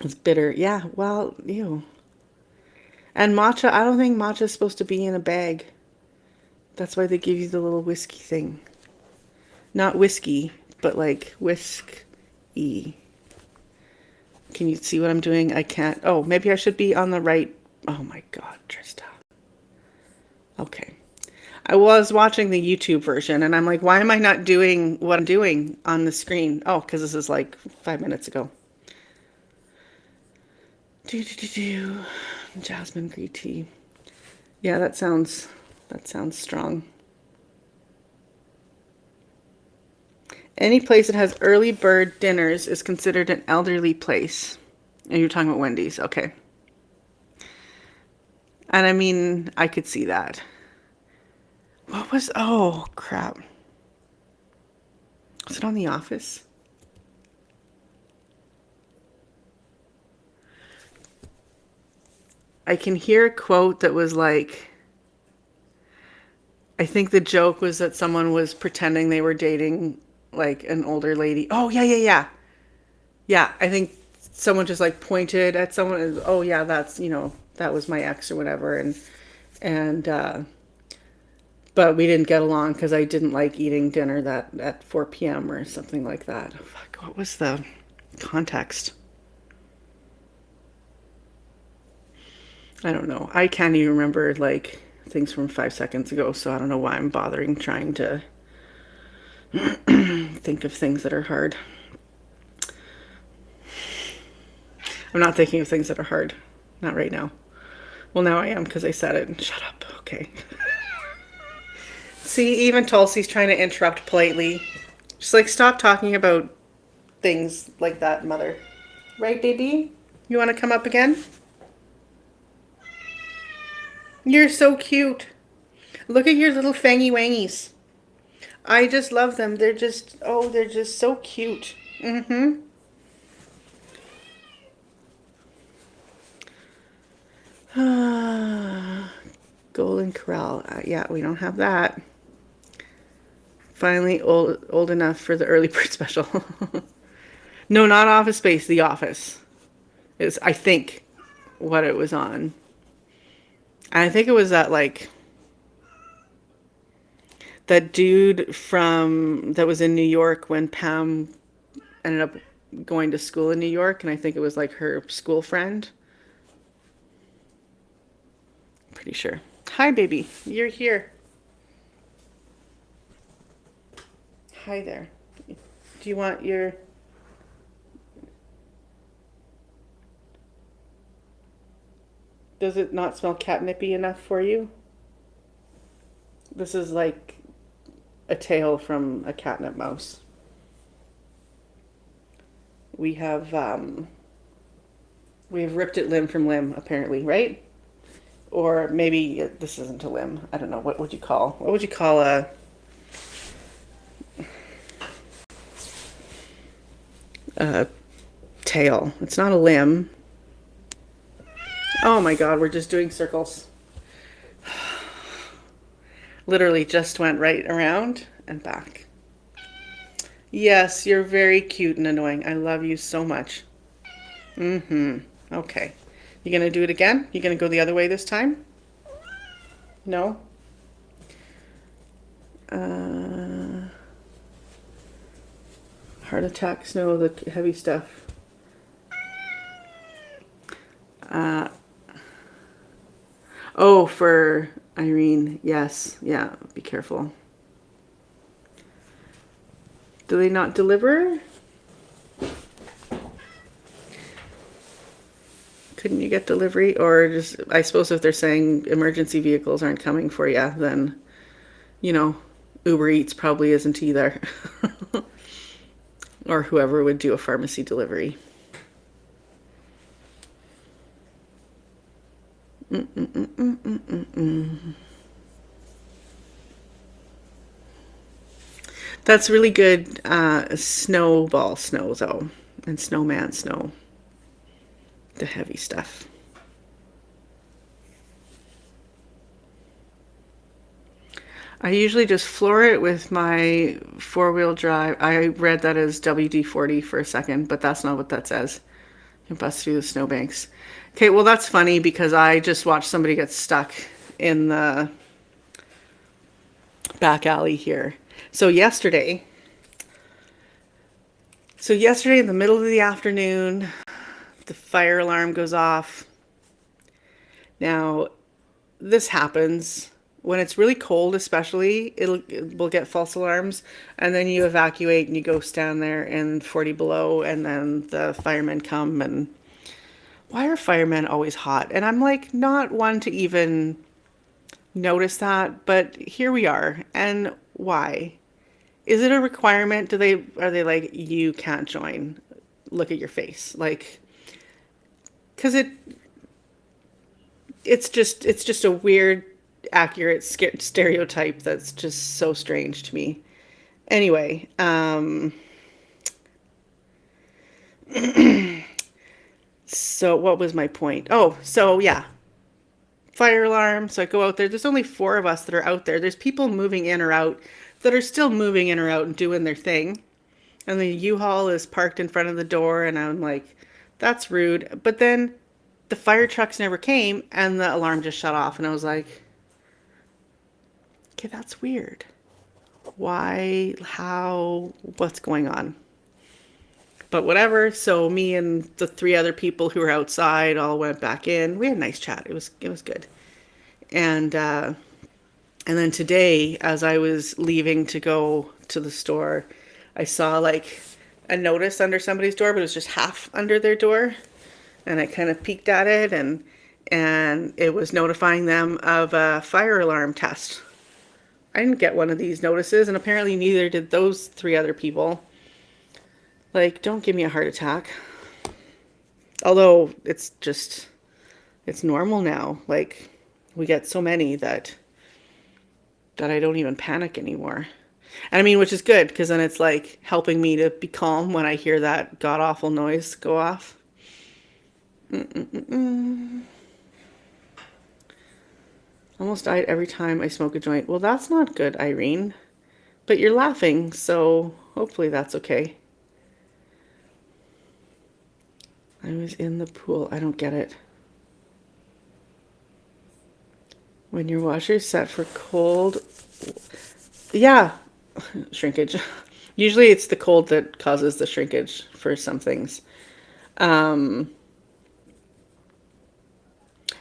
It's bitter. Yeah, well, ew. And matcha, I don't think matcha is supposed to be in a bag. That's why they give you the little whiskey thing. Not whiskey, but like whisk-y. Can you see what I'm doing? I can't. Oh, maybe I should be on the right. Oh my God, Trista. Okay. I was watching the YouTube version and I'm like, why am I not doing what I'm doing on the screen? Oh, because this is like 5 minutes ago. Jasmine green tea. Yeah, that sounds strong. Any place that has early bird dinners is considered an elderly place. And you're talking about Wendy's, okay. And I mean, I could see that. Oh, crap. Was it on The Office? I can hear a quote that was like, I think the joke was that someone was pretending they were dating like an older lady. Oh, yeah. Yeah, I think someone just like pointed at someone and, oh yeah, that's, that was my ex or whatever. And but we didn't get along because I didn't like eating dinner that at 4 p.m. or something like that. Fuck, what was the context? I don't know. I can't even remember like things from 5 seconds ago, so I don't know why I'm bothering trying to think of things that are hard. I'm not thinking of things that are hard. Not right now. Well, now I am because I said it. Shut up. Okay. See, even Tulsi's trying to interrupt politely. Just like, stop talking about things like that, mother. Right, baby? You want to come up again? You're so cute. Look at your little fangy wangies. I just love them. They're just so cute. Mm-hmm. Golden Corral. Yeah, we don't have that. Finally old enough for the early bird special. No, not Office Space. The Office is, I think, what it was on. And I think it was that dude that was in New York when Pam ended up going to school in New York, and I think it was like her school friend. Pretty sure. Hi, baby. You're here. Hi there. Do you want your... Does it not smell catnipy enough for you? This is like a tale from a catnip mouse. We've ripped it limb from limb, apparently, right? Or maybe this isn't a limb. I don't know. What would you call a tail? It's not a limb. Oh my God, we're just doing circles. Literally just went right around and back. Yes, you're very cute and annoying. I love you so much. Mm-hmm. Okay. You gonna do it again? You gonna go the other way this time? No? Heart attack snow, the heavy stuff. Oh, for Irene, yes. Yeah, be careful. Do they not deliver? Couldn't you get delivery? Or just, I suppose if they're saying emergency vehicles aren't coming for you, then, you know, Uber Eats probably isn't either. Or whoever would do a pharmacy delivery. That's really good snowball snow, though, and snowman snow. The heavy stuff. I usually just floor it with my four-wheel drive. I read that as WD-40 for a second, but that's not what that says. You bust through the snowbanks. Okay, well, that's funny because I just watched somebody get stuck in the back alley here. So yesterday in the middle of the afternoon, the fire alarm goes off. Now, this happens when it's really cold, especially. We'll get false alarms, and then you evacuate and you go stand there in 40 below, and then the firemen come. And why are firemen always hot? And I'm like, not one to even notice that, but here we are. And why? Is it a requirement? Are they like, you can't join? Look at your face, like, because it's just a weird, accurate stereotype that's just so strange to me. Anyway, so what was my point? Oh, so yeah, fire alarm. So I go out there. There's only four of us that are out there. There's people moving in or out that are still moving in or out and doing their thing. And the U-Haul is parked in front of the door, and I'm like, that's rude. But then the fire trucks never came, and the alarm just shut off. And I was like, okay, that's weird. Why? How? What's going on? But whatever. So me and the three other people who were outside all went back in. We had a nice chat. It was good. And then today, as I was leaving to go to the store, I saw like a notice under somebody's door, but it was just half under their door. And I kind of peeked at it, and it was notifying them of a fire alarm test. I didn't get one of these notices, and apparently neither did those three other people. Like, don't give me a heart attack. Although it's normal now. Like, we get so many that I don't even panic anymore. And I mean, which is good, because then it's like helping me to be calm when I hear that god awful noise go off. Almost died every time I smoke a joint. Well, that's not good, Irene. But you're laughing, so hopefully that's okay. I was in the pool. I don't get it. When your washer's set for cold, yeah, shrinkage. Usually it's the cold that causes the shrinkage for some things.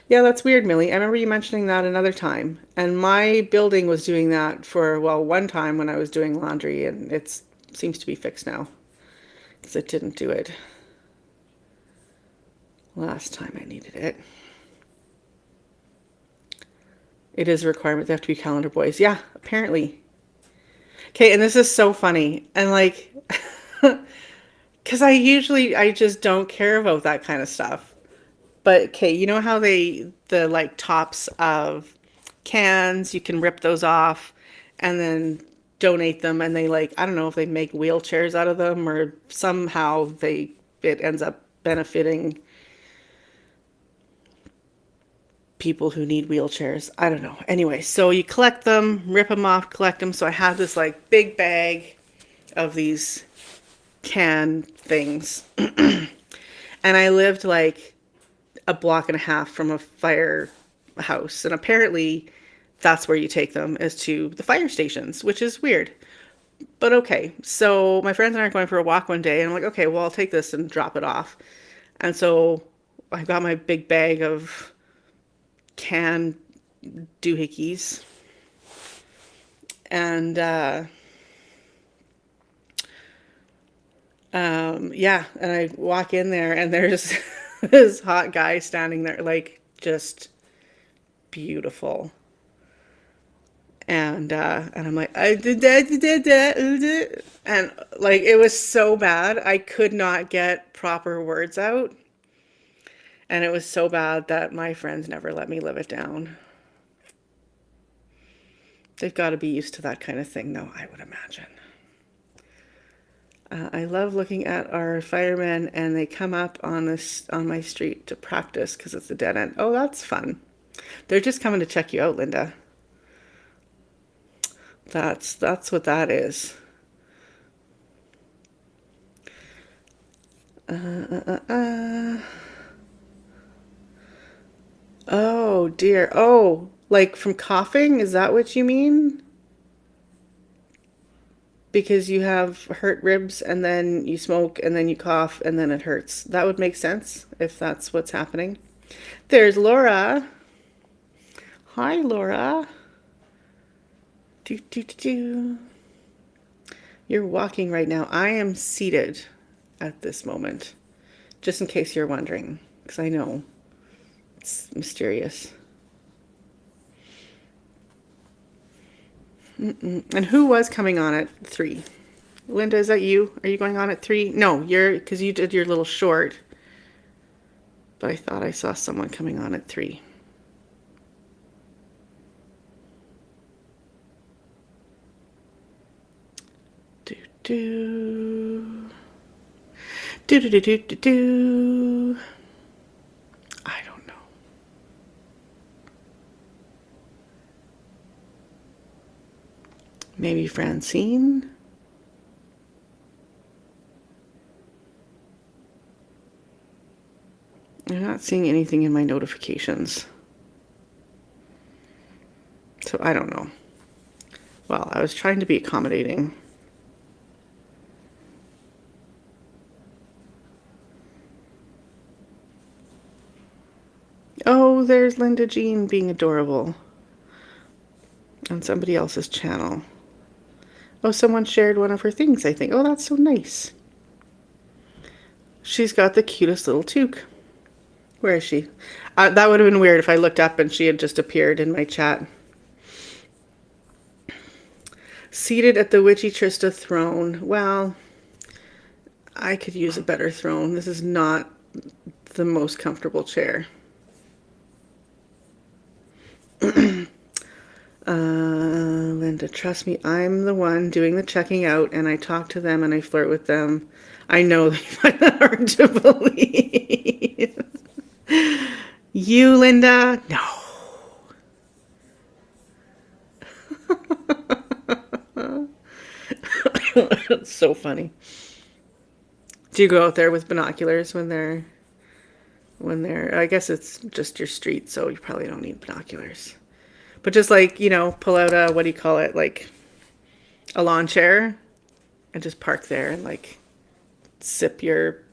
Yeah, that's weird, Millie. I remember you mentioning that another time. And my building was doing that for, well, one time when I was doing laundry, and it seems to be fixed now because it didn't do it last time I needed it. It is a requirement. They have to be calendar boys. Yeah, apparently. Okay, and this is so funny. And like, because I just don't care about that kind of stuff. But okay, you know how the like tops of cans, you can rip those off and then donate them, and they, like, I don't know if they make wheelchairs out of them or somehow it ends up benefiting people who need wheelchairs. I don't know. Anyway, so you collect them, rip them off, collect them. So I had this like big bag of these can things. And I lived like a block and a half from a firehouse. And apparently that's where you take them, is to the fire stations, which is weird. But okay, so my friends and I are going for a walk one day, and I'm like, okay, well, I'll take this and drop it off. And so I got my big bag of canned doohickeys, and yeah, and I walk in there, and there's this hot guy standing there, like just beautiful. And I'm like, I did that, and like it was so bad, I could not get proper words out, and it was so bad that my friends never let me live it down. They've got to be used to that kind of thing, though, I would imagine. I love looking at our firemen, and they come up on this on my street to practice because it's a dead end. Oh, that's fun. They're just coming to check you out, Linda. That's what that is. Uh. Oh dear. Oh, like from coughing? Is that what you mean? Because you have hurt ribs and then you smoke and then you cough and then it hurts. That would make sense if that's what's happening. There's Laura. Hi, Laura. Do, do, do, do. You're walking right now. I am seated at this moment, just in case you're wondering, because I know it's mysterious. And who was coming on at 3? Linda, is that you? Are you going on at 3? No, you're, because you did your little short. But I thought I saw someone coming on at 3. Do, do. Do, do, do, do, do, do. I don't know. Maybe Francine? I'm not seeing anything in my notifications. So I don't know. Well, I was trying to be accommodating. Oh, there's Linda Jean being adorable on somebody else's channel. Oh, someone shared one of her things, I think. Oh, that's so nice. She's got the cutest little toque. Where is she? That would have been weird if I looked up and she had just appeared in my chat. Seated at the Witchy Trista throne. Well, I could use a better throne. This is not the most comfortable chair. Linda, trust me, I'm the one doing the checking out, and I talk to them and I flirt with them. I know they find that hard to believe. You, Linda? No. It's so funny. Do you go out there with binoculars when they're I guess it's just your street, so you probably don't need binoculars. But just like, pull out a, what do you call it? Like a lawn chair and just park there and like sip your,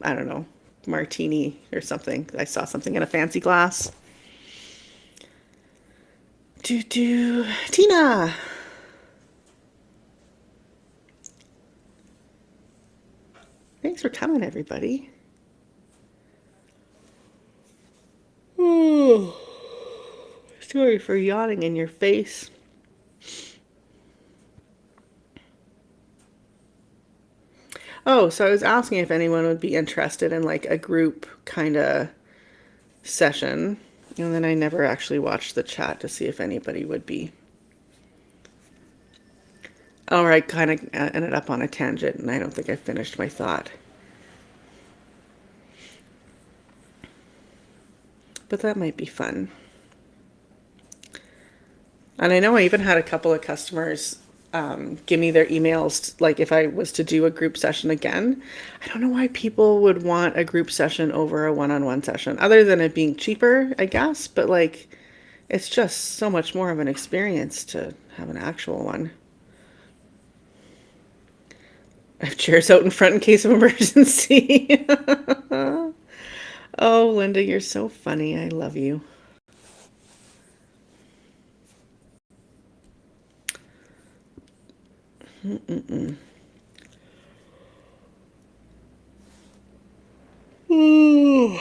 I don't know, martini or something. I saw something in a fancy glass. Tina. Thanks for coming, everybody. Oh, sorry for yawning in your face. Oh, so I was asking if anyone would be interested in like a group kind of session. And then I never actually watched the chat to see if anybody would be. Or I kind of ended up on a tangent and I don't think I finished my thought. But that might be fun. And I know I even had a couple of customers give me their emails, like if I was to do a group session again. I don't know why people would want a group session over a one-on-one session, other than it being cheaper, I guess. But like, it's just so much more of an experience to have an actual one. I have chairs out in front in case of emergency. Oh, Linda, you're so funny. I love you. Ooh.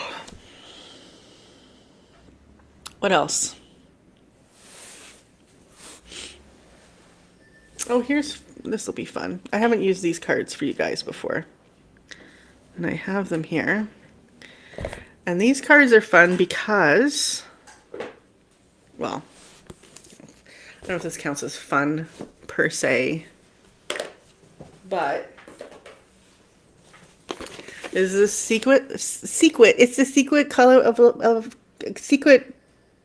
What else? Oh, this will be fun. I haven't used these cards for you guys before. And I have them here. And these cards are fun because, well, I don't know if this counts as fun per se, but is this secret? It's the secret color of secret.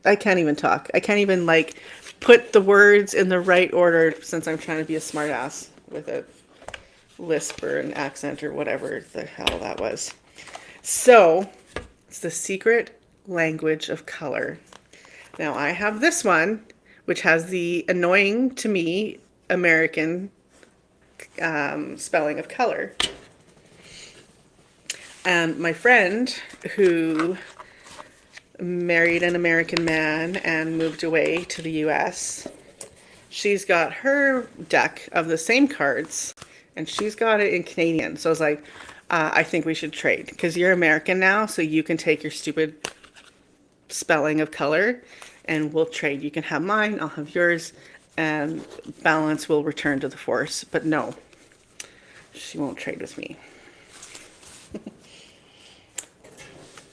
I can't even talk. I can't even like put the words in the right order since I'm trying to be a smartass with a lisp or an accent or whatever the hell that was. So it's the secret language of color. Now I have this one, which has the annoying to me American spelling of color. And my friend who married an American man and moved away to the US, she's got her deck of the same cards and she's got it in Canadian. So I was like, I think we should trade because you're American now, so you can take your stupid spelling of color and we'll trade. You can have mine, I'll have yours, and balance will return to the force. But no, she won't trade with me.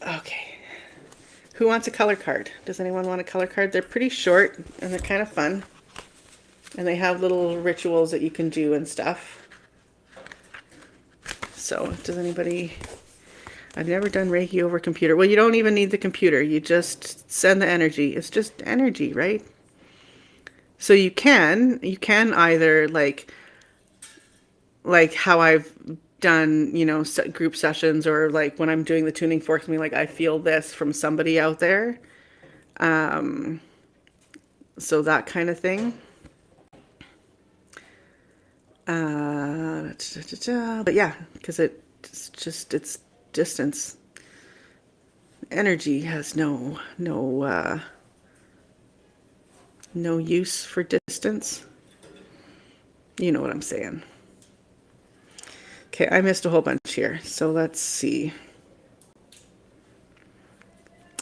Okay. Who wants a color card? Does anyone want a color card? They're pretty short and they're kind of fun. And they have little rituals that you can do and stuff. So, does anybody... I've never done Reiki over computer. Well, you don't even need the computer. You just send the energy. It's just energy, right? So you can either like how I've done, you know, group sessions, or like when I'm doing the tuning forks, me like I feel this from somebody out there. So that kind of thing. But yeah, because it's distance. Energy has no use for distance. You know what I'm saying. Okay, I missed a whole bunch here, so let's see.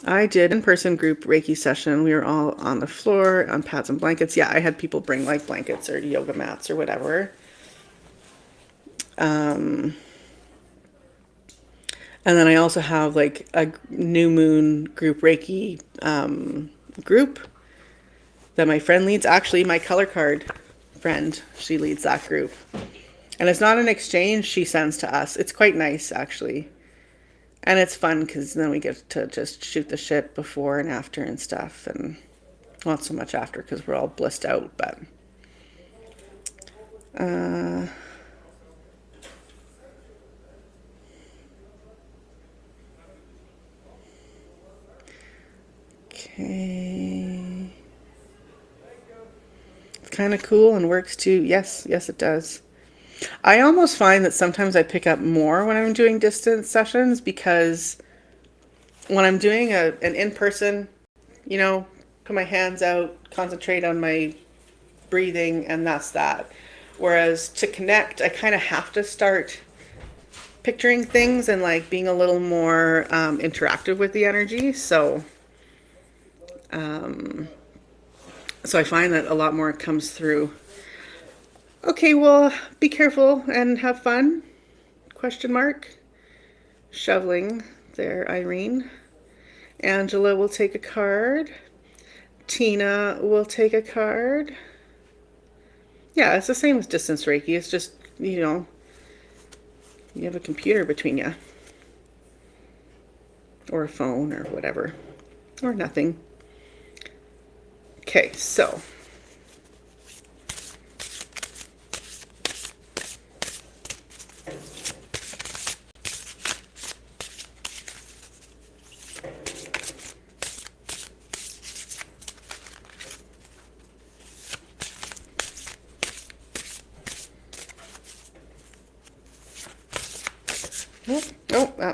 I did in-person group Reiki session. We were all on the floor on pads and blankets. Yeah, I had people bring like blankets or yoga mats or whatever. And then I also have like a new moon group Reiki group that my friend leads. Actually, my color card friend, she leads that group. And it's not an exchange she sends to us. It's quite nice, actually. And it's fun because then we get to just shoot the shit before and after and stuff. And not so much after because we're all blissed out, but... Okay. It's kind of cool and works too. Yes, it does. I almost find that sometimes I pick up more when I'm doing distance sessions because when I'm doing an in-person, you know, put my hands out, concentrate on my breathing, and that's that. Whereas to connect, I kind of have to start picturing things and like being a little more interactive with the energy. So I find that a lot more comes through. Okay, well, be careful and have fun. Question mark. Shoveling there, Irene. Angela will take a card. Tina will take a card. Yeah, it's the same as distance Reiki. It's just, you know, you have a computer between you. Or a phone or whatever. Or nothing. Okay, so...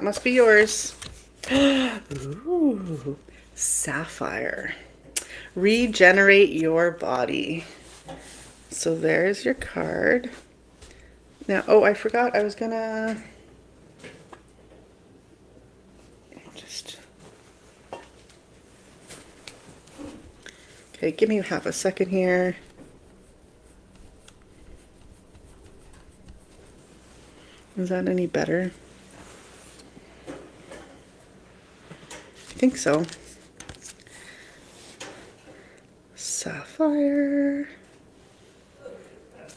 must be yours. Ooh, sapphire. Regenerate your body. So there's your card. Now, oh, I forgot I was gonna just... Okay, give me half a second here. Is that any better? I think so. Sapphire.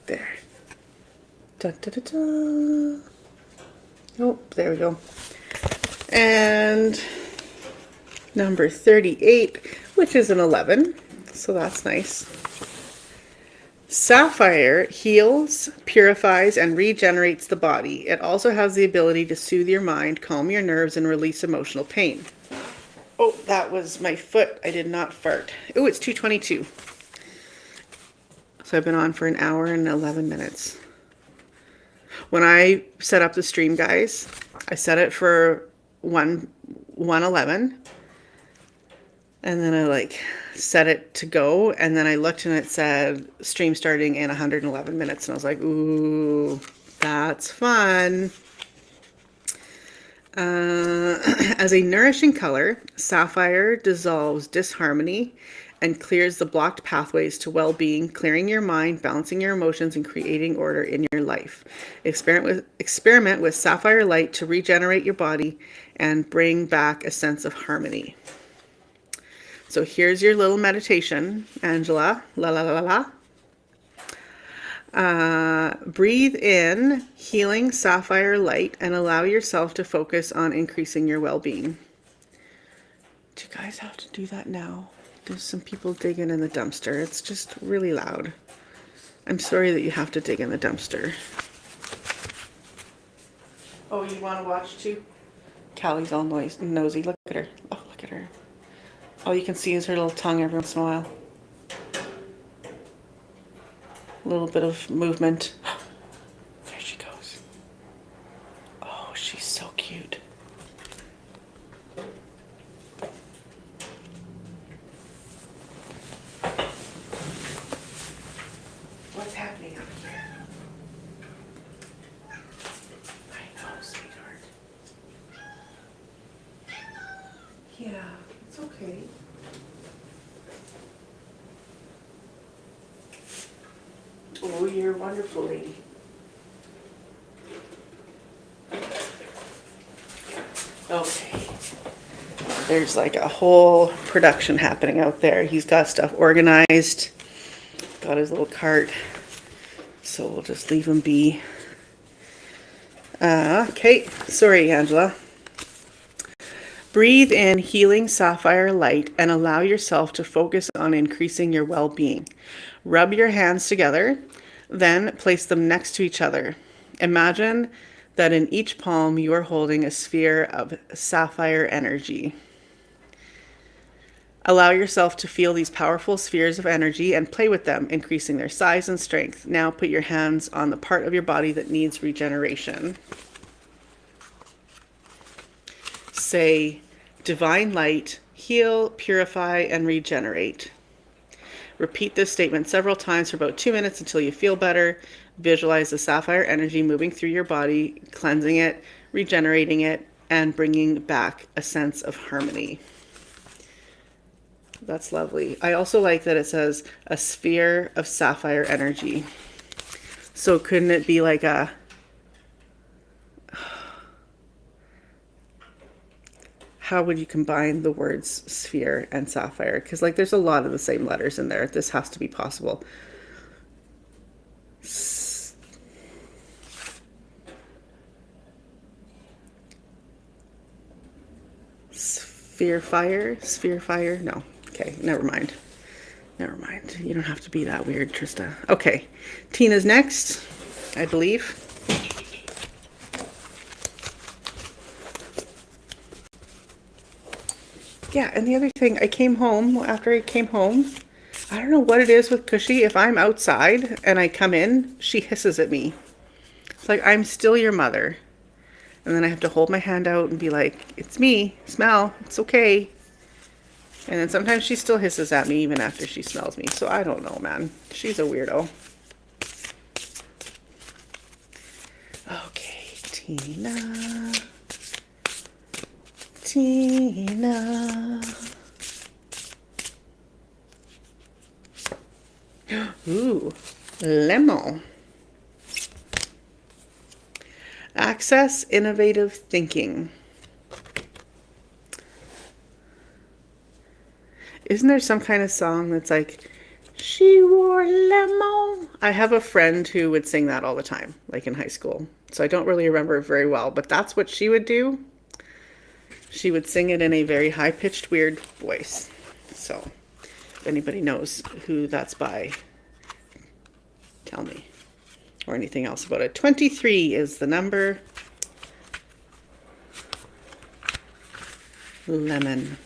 There. Da, da, da, da. Oh, there we go. And number 38, which is an 11. So that's nice. Sapphire heals, purifies, and regenerates the body. It also has the ability to soothe your mind, calm your nerves, and release emotional pain. Oh, that was my foot. I did not fart. Oh, it's 2:22. So I've been on for an hour and 11 minutes. When I set up the stream, guys, I set it for 1:11. And then I like set it to go. And then I looked and it said stream starting in 111 minutes. And I was like, ooh, that's fun. As a nourishing color, sapphire dissolves disharmony and clears the blocked pathways to well-being, clearing your mind, balancing your emotions, and creating order in your life. Experiment with sapphire light to regenerate your body and bring back a sense of harmony. So here's your little meditation, Angela. La la la la la. Breathe in healing sapphire light and allow yourself to focus on increasing your well-being. Do you guys have to do that now? There's some people digging in the dumpster. It's just really loud. I'm sorry that you have to dig in the dumpster. Oh, you want to watch too? Callie's all nosy. Look at her. Oh, look at her. All you can see is her little tongue every once in a while. A little bit of movement. There she goes. Oh, she's so cute. What's happening up here? I know, sweetheart. Yeah, it's okay. Oh, you're a wonderful lady. Okay. There's like a whole production happening out there. He's got stuff organized. Got his little cart. So we'll just leave him be. Okay. Sorry, Angela. Breathe in healing sapphire light and allow yourself to focus on increasing your well-being. Rub your hands together, then place them next to each other. Imagine that in each palm you are holding a sphere of sapphire energy. Allow yourself to feel these powerful spheres of energy and play with them, increasing their size and strength. Now put your hands on the part of your body that needs regeneration. Say, divine light, heal, purify, and regenerate. Repeat this statement several times for about 2 minutes until you feel better. Visualize the sapphire energy moving through your body, cleansing it, regenerating it, and bringing back a sense of harmony. That's lovely. I also like that it says a sphere of sapphire energy. So couldn't it be like a... How would you combine the words sphere and sapphire? Because like there's a lot of the same letters in there. This has to be possible. Sphere fire? No. Okay, never mind. Never mind. You don't have to be that weird, Trista. Okay, Tina's next, I believe. Yeah, and the other thing, after I came home, I don't know what it is with Cushy. If I'm outside and I come in, she hisses at me. It's like, I'm still your mother. And then I have to hold my hand out and be like, it's me, smell, it's okay. And then sometimes she still hisses at me even after she smells me. So I don't know, man. She's a weirdo. Okay, Tina. Tina. Ooh, lemon. Access innovative thinking. Isn't there some kind of song that's like, she wore lemon? I have a friend who would sing that all the time, like in high school. So I don't really remember it very well, but that's what she would do. She would sing it in a very high-pitched, weird voice. So if anybody knows who that's by, tell me. Or anything else about it. 23 is the number. Lemon.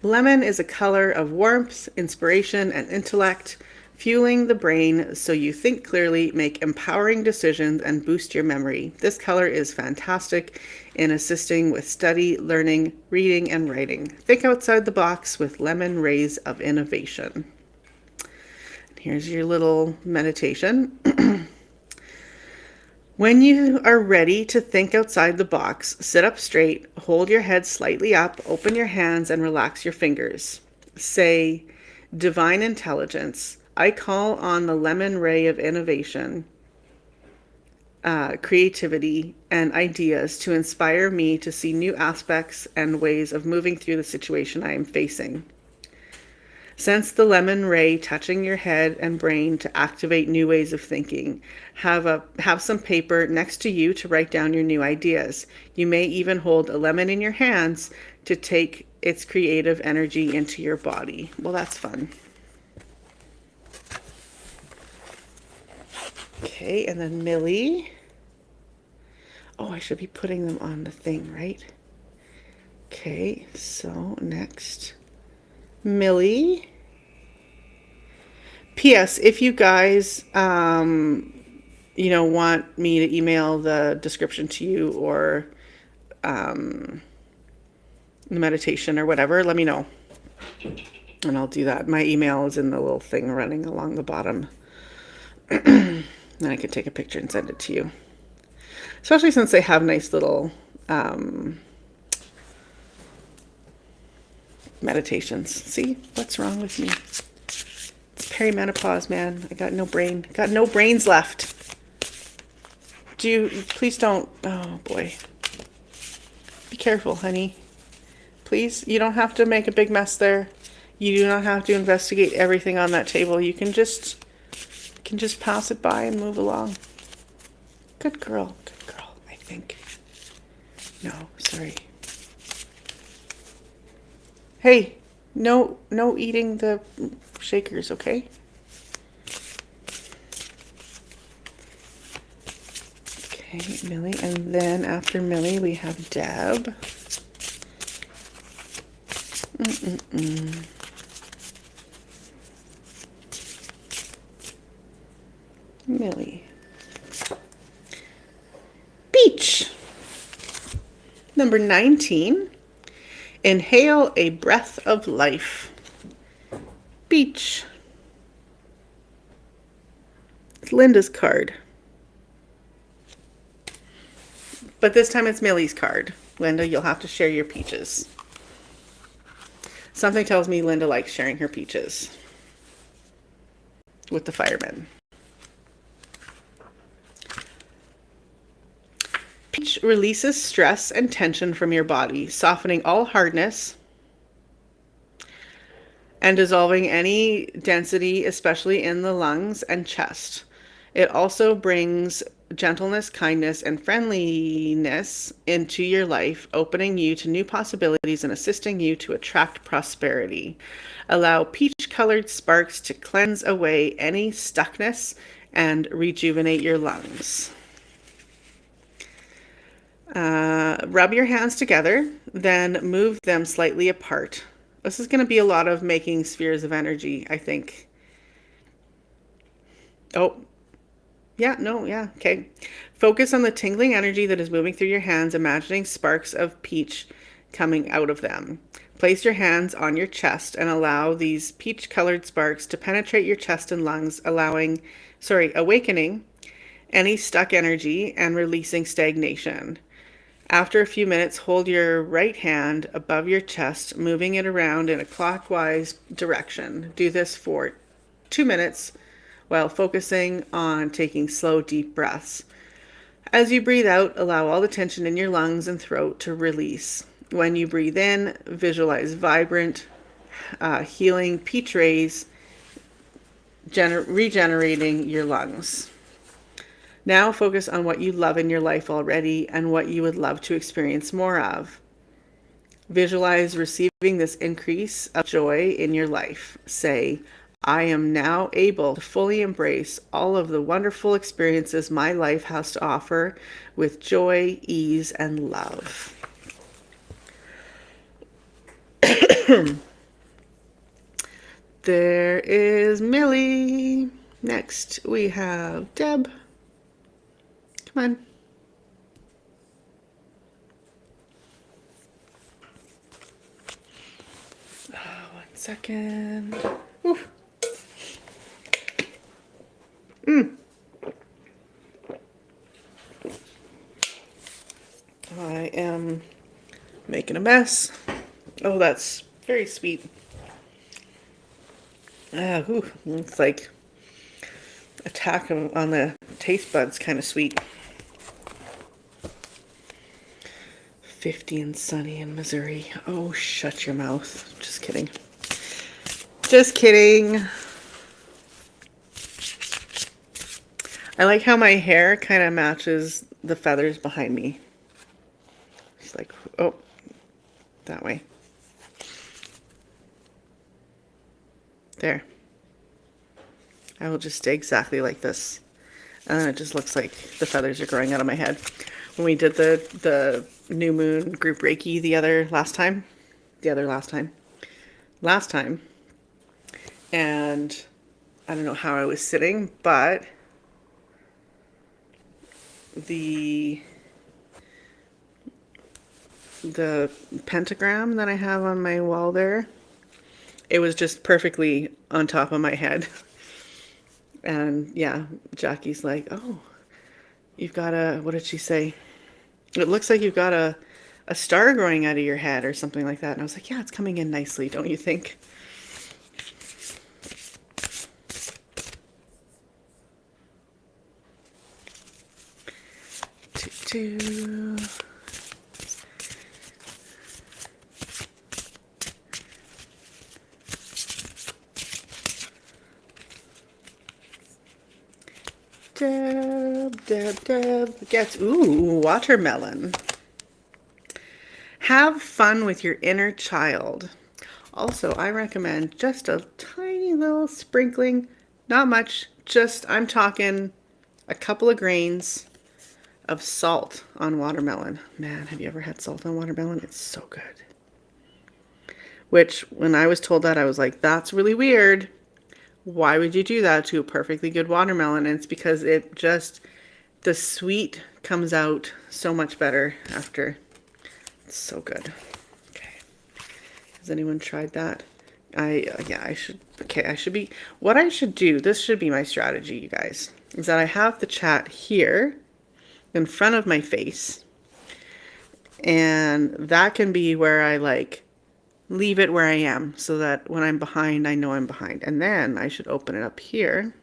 Lemon is a color of warmth, inspiration, and intellect, fueling the brain so you think clearly, make empowering decisions, and boost your memory. This color is fantastic in assisting with study, learning, reading, and writing. Think outside the box with lemon rays of innovation. Here's your little meditation. When you are ready to think outside the box, sit up straight, hold your head slightly up, open your hands, and relax your fingers. Say, Divine Intelligence, I call on the lemon ray of innovation, creativity, and ideas to inspire me to see new aspects and ways of moving through the situation I am facing. Sense the lemon ray touching your head and brain to activate new ways of thinking. Have some paper next to you to write down your new ideas. You may even hold a lemon in your hands to take its creative energy into your body. Well, that's fun. Okay, and then Millie. Oh, I should be putting them on the thing, right? Okay, so next, Millie. P.S. If you guys, want me to email the description to you or the meditation or whatever, let me know. And I'll do that. My email is in the little thing running along the bottom. Then I can take a picture and send it to you. Especially since they have nice little meditations. See? What's wrong with me? It's perimenopause, man. I got no brain. Got no brains left. Please don't. Oh, boy. Be careful, honey. Please, you don't have to make a big mess there. You do not have to investigate everything on that table. You can just pass it by and move along. Good girl, I think. No, sorry. Hey, no eating the shakers, okay? Okay, Millie, and then after Millie we have Deb. Millie. Beach. Number 19. Inhale a breath of life. Beach. It's Linda's card. But this time it's Millie's card. Linda, you'll have to share your peaches. Something tells me Linda likes sharing her peaches with the firemen. Peach releases stress and tension from your body, softening all hardness and dissolving any density, especially in the lungs and chest. It also brings gentleness, kindness, and friendliness into your life, opening you to new possibilities and assisting you to attract prosperity. Allow peach-colored sparks to cleanse away any stuckness and rejuvenate your lungs. Rub your hands together, then move them slightly apart. This is going to be a lot of making spheres of energy, I think. Oh, Yeah, no, yeah, okay. Focus on the tingling energy that is moving through your hands, imagining sparks of peach coming out of them. Place your hands on your chest and allow these peach-colored sparks to penetrate your chest and lungs, awakening any stuck energy and releasing stagnation. After a few minutes, hold your right hand above your chest, moving it around in a clockwise direction. Do this for 2 minutes while focusing on taking slow, deep breaths. As you breathe out, allow all the tension in your lungs and throat to release. When you breathe in, visualize vibrant, healing peach rays regenerating your lungs. Now focus on what you love in your life already and what you would love to experience more of. Visualize receiving this increase of joy in your life. Say, I am now able to fully embrace all of the wonderful experiences my life has to offer with joy, ease, and love. There is Millie. Next, we have Deb. Come on. One second. Ooh. I am making a mess. Oh, that's very sweet. It's like attack on the taste buds, kind of sweet. 50 and sunny in Missouri. Oh, shut your mouth. Just kidding. Just kidding. I like how my hair kind of matches the feathers behind me. It's like, oh, that way. There. I will just stay exactly like this. And then it just looks like the feathers are growing out of my head. When we did the new moon group Reiki last time, and I don't know how I was sitting, but the pentagram that I have on my wall there, it was just perfectly on top of my head. And yeah, Jackie's like, oh, you've got what did she say? It looks like you've got a star growing out of your head or something like that. And I was like, yeah, it's coming in nicely, don't you think? Deb gets, ooh, watermelon. Have fun with your inner child. Also, I recommend just a tiny little sprinkling, not much, just, I'm talking a couple of grains of salt on watermelon. Man, have you ever had salt on watermelon? It's so good. Which, when I was told that, I was like, that's really weird. Why would you do that to a perfectly good watermelon? And it's because it just, the sweet comes out so much better after. It's so good. Okay. Has anyone tried that? I should, okay, what I should do, this should be my strategy, you guys, is that I have the chat here in front of my face. And that can be where I like leave it where I am so that when I'm behind, I know I'm behind. And then I should open it up here,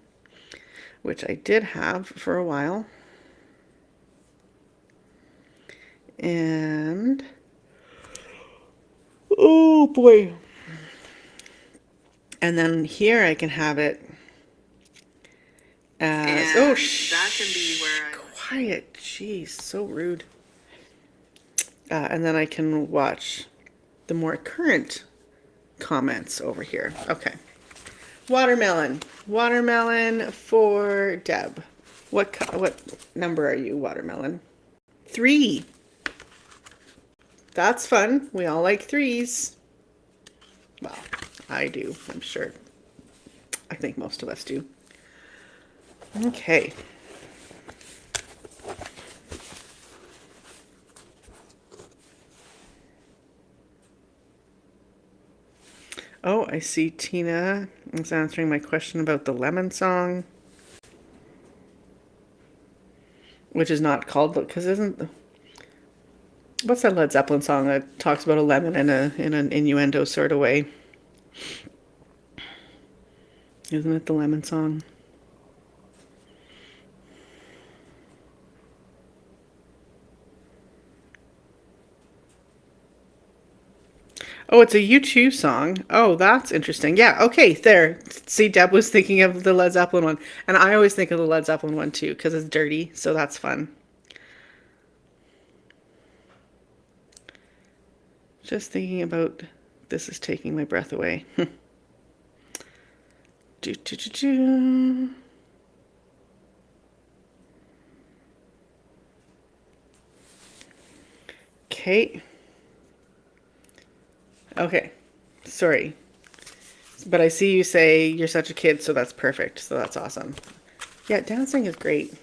which I did have for a while. And oh boy. And then here I can have it as, oh, that can be where quiet. Jeez, so rude. And then I can watch the more current comments over here. Okay. Watermelon. Watermelon for Deb. What number are you, watermelon? 3. That's fun. We all like 3s. Well, I do, I'm sure. I think most of us do. Okay. Oh, I see Tina is answering my question about the lemon song, which is not called because isn't what's that Led Zeppelin song that talks about a lemon in an innuendo sort of way? Isn't it the lemon song? Oh, it's a U2 song. Oh, that's interesting. Yeah, okay, there. See, Deb was thinking of the Led Zeppelin one. And I always think of the Led Zeppelin one too, because it's dirty, so that's fun. Just thinking about this is taking my breath away. do, do, do, do. Okay. Okay. Sorry. But I see you say you're such a kid, so that's perfect. So that's awesome. Yeah, dancing is great.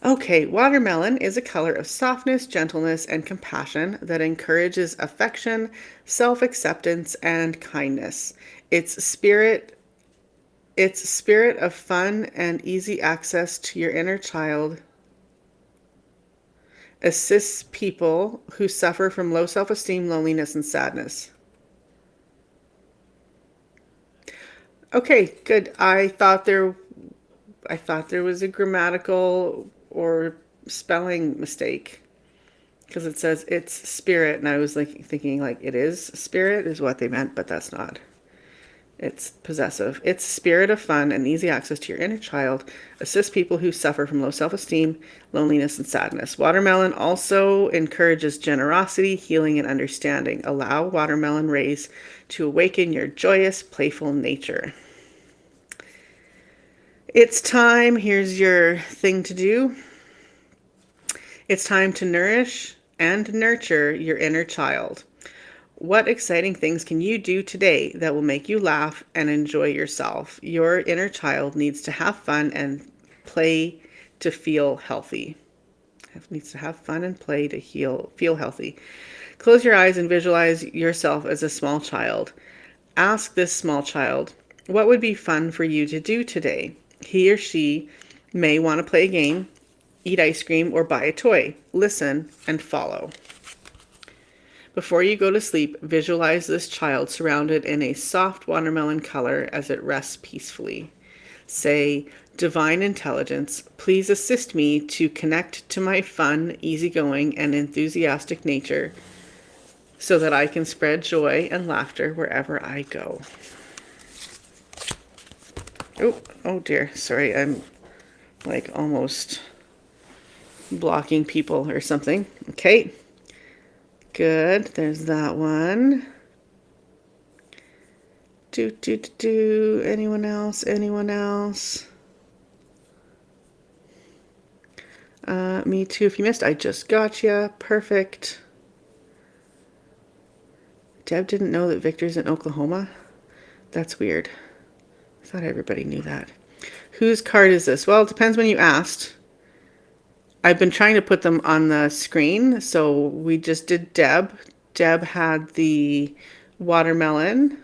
Okay, watermelon is a color of softness, gentleness, and compassion that encourages affection, self-acceptance, and kindness. Its spirit, its spirit of fun and easy access to your inner child assists people who suffer from low self-esteem, loneliness, and sadness. Okay, good. I thought there was a grammatical or spelling mistake because it says it's spirit, and I was like thinking like it is spirit is what they meant, but that's not. It's possessive. It's spirit of fun and easy access to your inner child. Assist people who suffer from low self-esteem, loneliness, and sadness. Watermelon also encourages generosity, healing, and understanding. Allow watermelon rays to awaken your joyous, playful nature. It's time. Here's your thing to do. It's time to nourish and nurture your inner child. What exciting things can you do today that will make you laugh and enjoy yourself? Your inner child needs to have fun and play to feel healthy. It needs to have fun and play to feel healthy. Close your eyes and visualize yourself as a small child. Ask this small child, what would be fun for you to do today? He or she may want to play a game, eat ice cream, or buy a toy. Listen and follow. Before you go to sleep, visualize this child surrounded in a soft watermelon color as it rests peacefully. Say, Divine Intelligence, please assist me to connect to my fun, easygoing, and enthusiastic nature so that I can spread joy and laughter wherever I go. Oh dear. Sorry, I'm like almost blocking people or something. Okay. Good. There's that one. Anyone else? Anyone else? Me too. If you missed, I just got you. Perfect. Deb didn't know that Victor's in Oklahoma. That's weird. I thought everybody knew that. Whose card is this? Well, it depends when you asked. I've been trying to put them on the screen. So we just did Deb. Deb had the watermelon.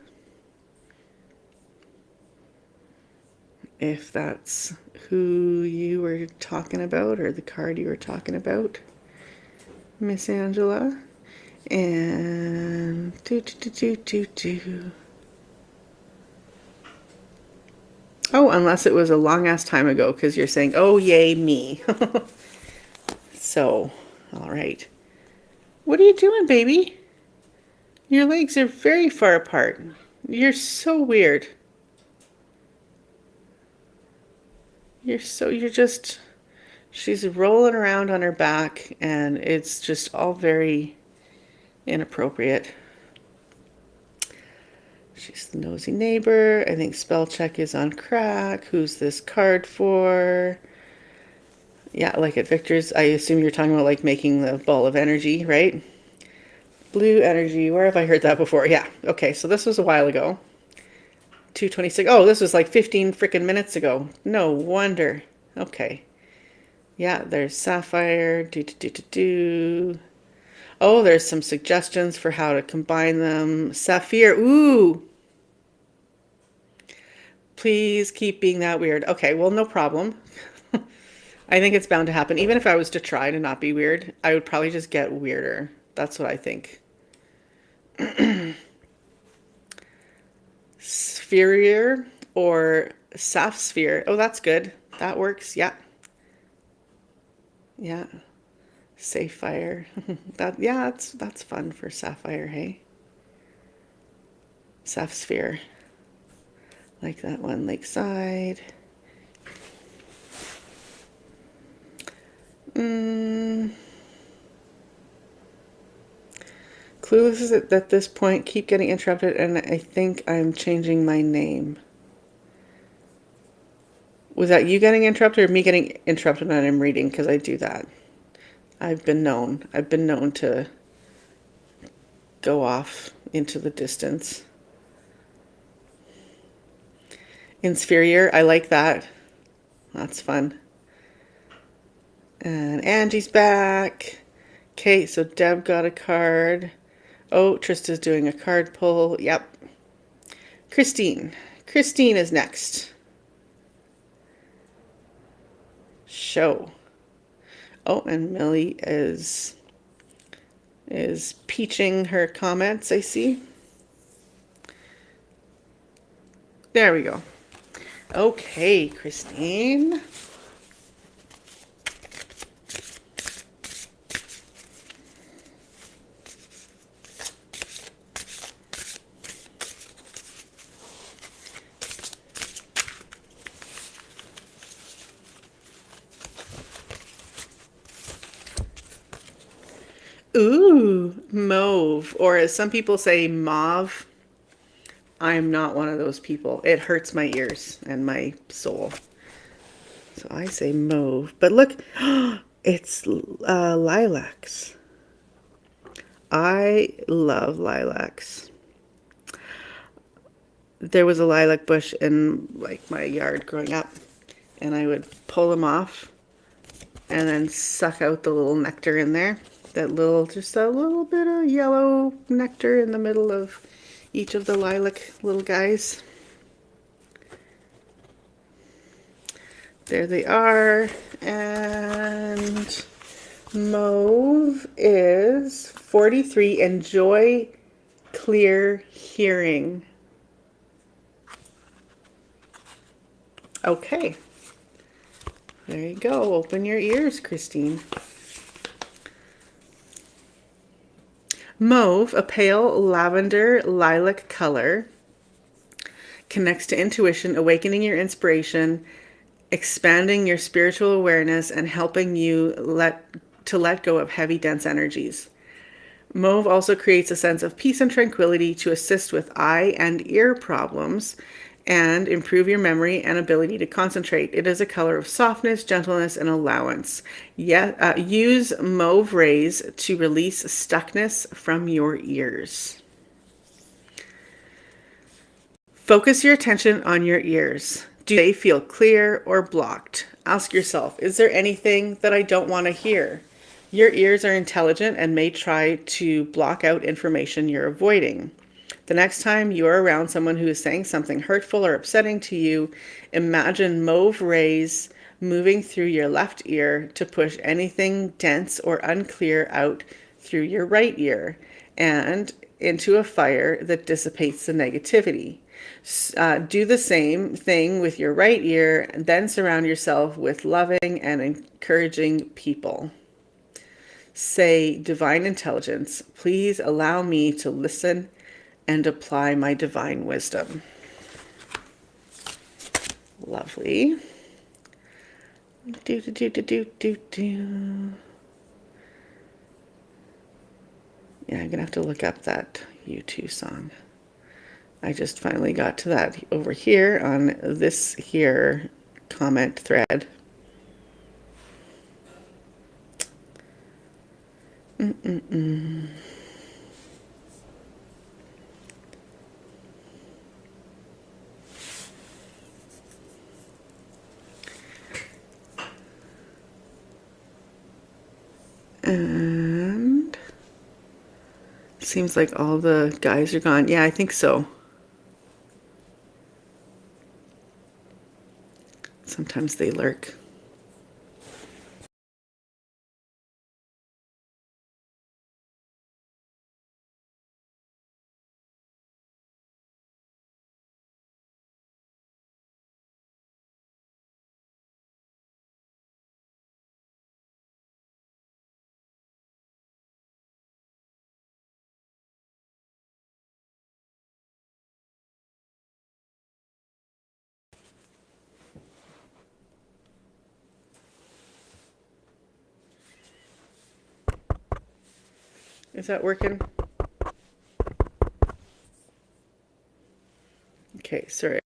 If that's who you were talking about or the card you were talking about, Miss Angela. And Oh, unless it was a long ass time ago because you're saying, oh, yay, me. So, all right. What are you doing, baby? Your legs are very far apart. You're so weird. You're just, she's rolling around on her back and it's just all very inappropriate. She's the nosy neighbor. I think spell check is on crack. Who's this card for? Yeah, like at Victor's. I assume you're talking about like making the ball of energy, right? Blue energy. Where have I heard that before? Yeah. Okay, so this was a while ago. 2:26. Oh, this was like 15 freaking minutes ago. No wonder. Okay. Yeah, there's sapphire. Oh, there's some suggestions for how to combine them. Sapphire. Ooh. Please keep being that weird. Okay, well, no problem. I think it's bound to happen. Even if I was to try to not be weird, I would probably just get weirder. That's what I think. Sphere or Sapsphere. Oh, that's good. That works. Yeah. Yeah. Sapphire. That yeah, that's fun for Sapphire, hey? Sapsphere. Like that one, Lakeside. Clueless is at this point, keep getting interrupted, and I think I'm changing my name. Was that you getting interrupted or me getting interrupted when I'm reading? Because I do that. I've been known. I've been known to go off into the distance. Inferior, I like that. That's fun. And Angie's back. Okay, so Deb got a card. Oh, Trista's doing a card pull. Yep. Christine. Christine is next. Show. Oh, and Millie is peaching her comments, I see. There we go. Okay, Christine. Ooh, mauve, or as some people say, mauve. I'm not one of those people. It hurts my ears and my soul. So I say mauve. But look, it's lilacs. I love lilacs. There was a lilac bush in like my yard growing up, and I would pull them off and then suck out the little nectar in there. That little, just a little bit of yellow nectar in the middle of each of the lilac little guys. There they are. And mauve is 43. Enjoy clear hearing. Okay. There you go. Open your ears, Christine. Mauve, a pale lavender lilac color, connects to intuition, awakening your inspiration, expanding your spiritual awareness, and helping you let go of heavy, dense energies. Mauve also creates a sense of peace and tranquility to assist with eye and ear problems and improve your memory and ability to concentrate. It is a color of softness, gentleness, and allowance. Use mauve rays to release stuckness from your ears. Focus your attention on your ears. Do they feel clear or blocked? Ask yourself, is there anything that I don't want to hear? Your ears are intelligent and may try to block out information you're avoiding. The next time you are around someone who is saying something hurtful or upsetting to you, imagine mauve rays moving through your left ear to push anything dense or unclear out through your right ear and into a fire that dissipates the negativity. Do the same thing with your right ear and then surround yourself with loving and encouraging people. Say, divine intelligence, please allow me to listen and apply my divine wisdom. Lovely. Do. Yeah, I'm gonna have to look up that U2 song. I just finally got to that over here on this here comment thread. And seems like all the guys are gone. Yeah, I think so. Sometimes they lurk. Is that working? Okay, sorry.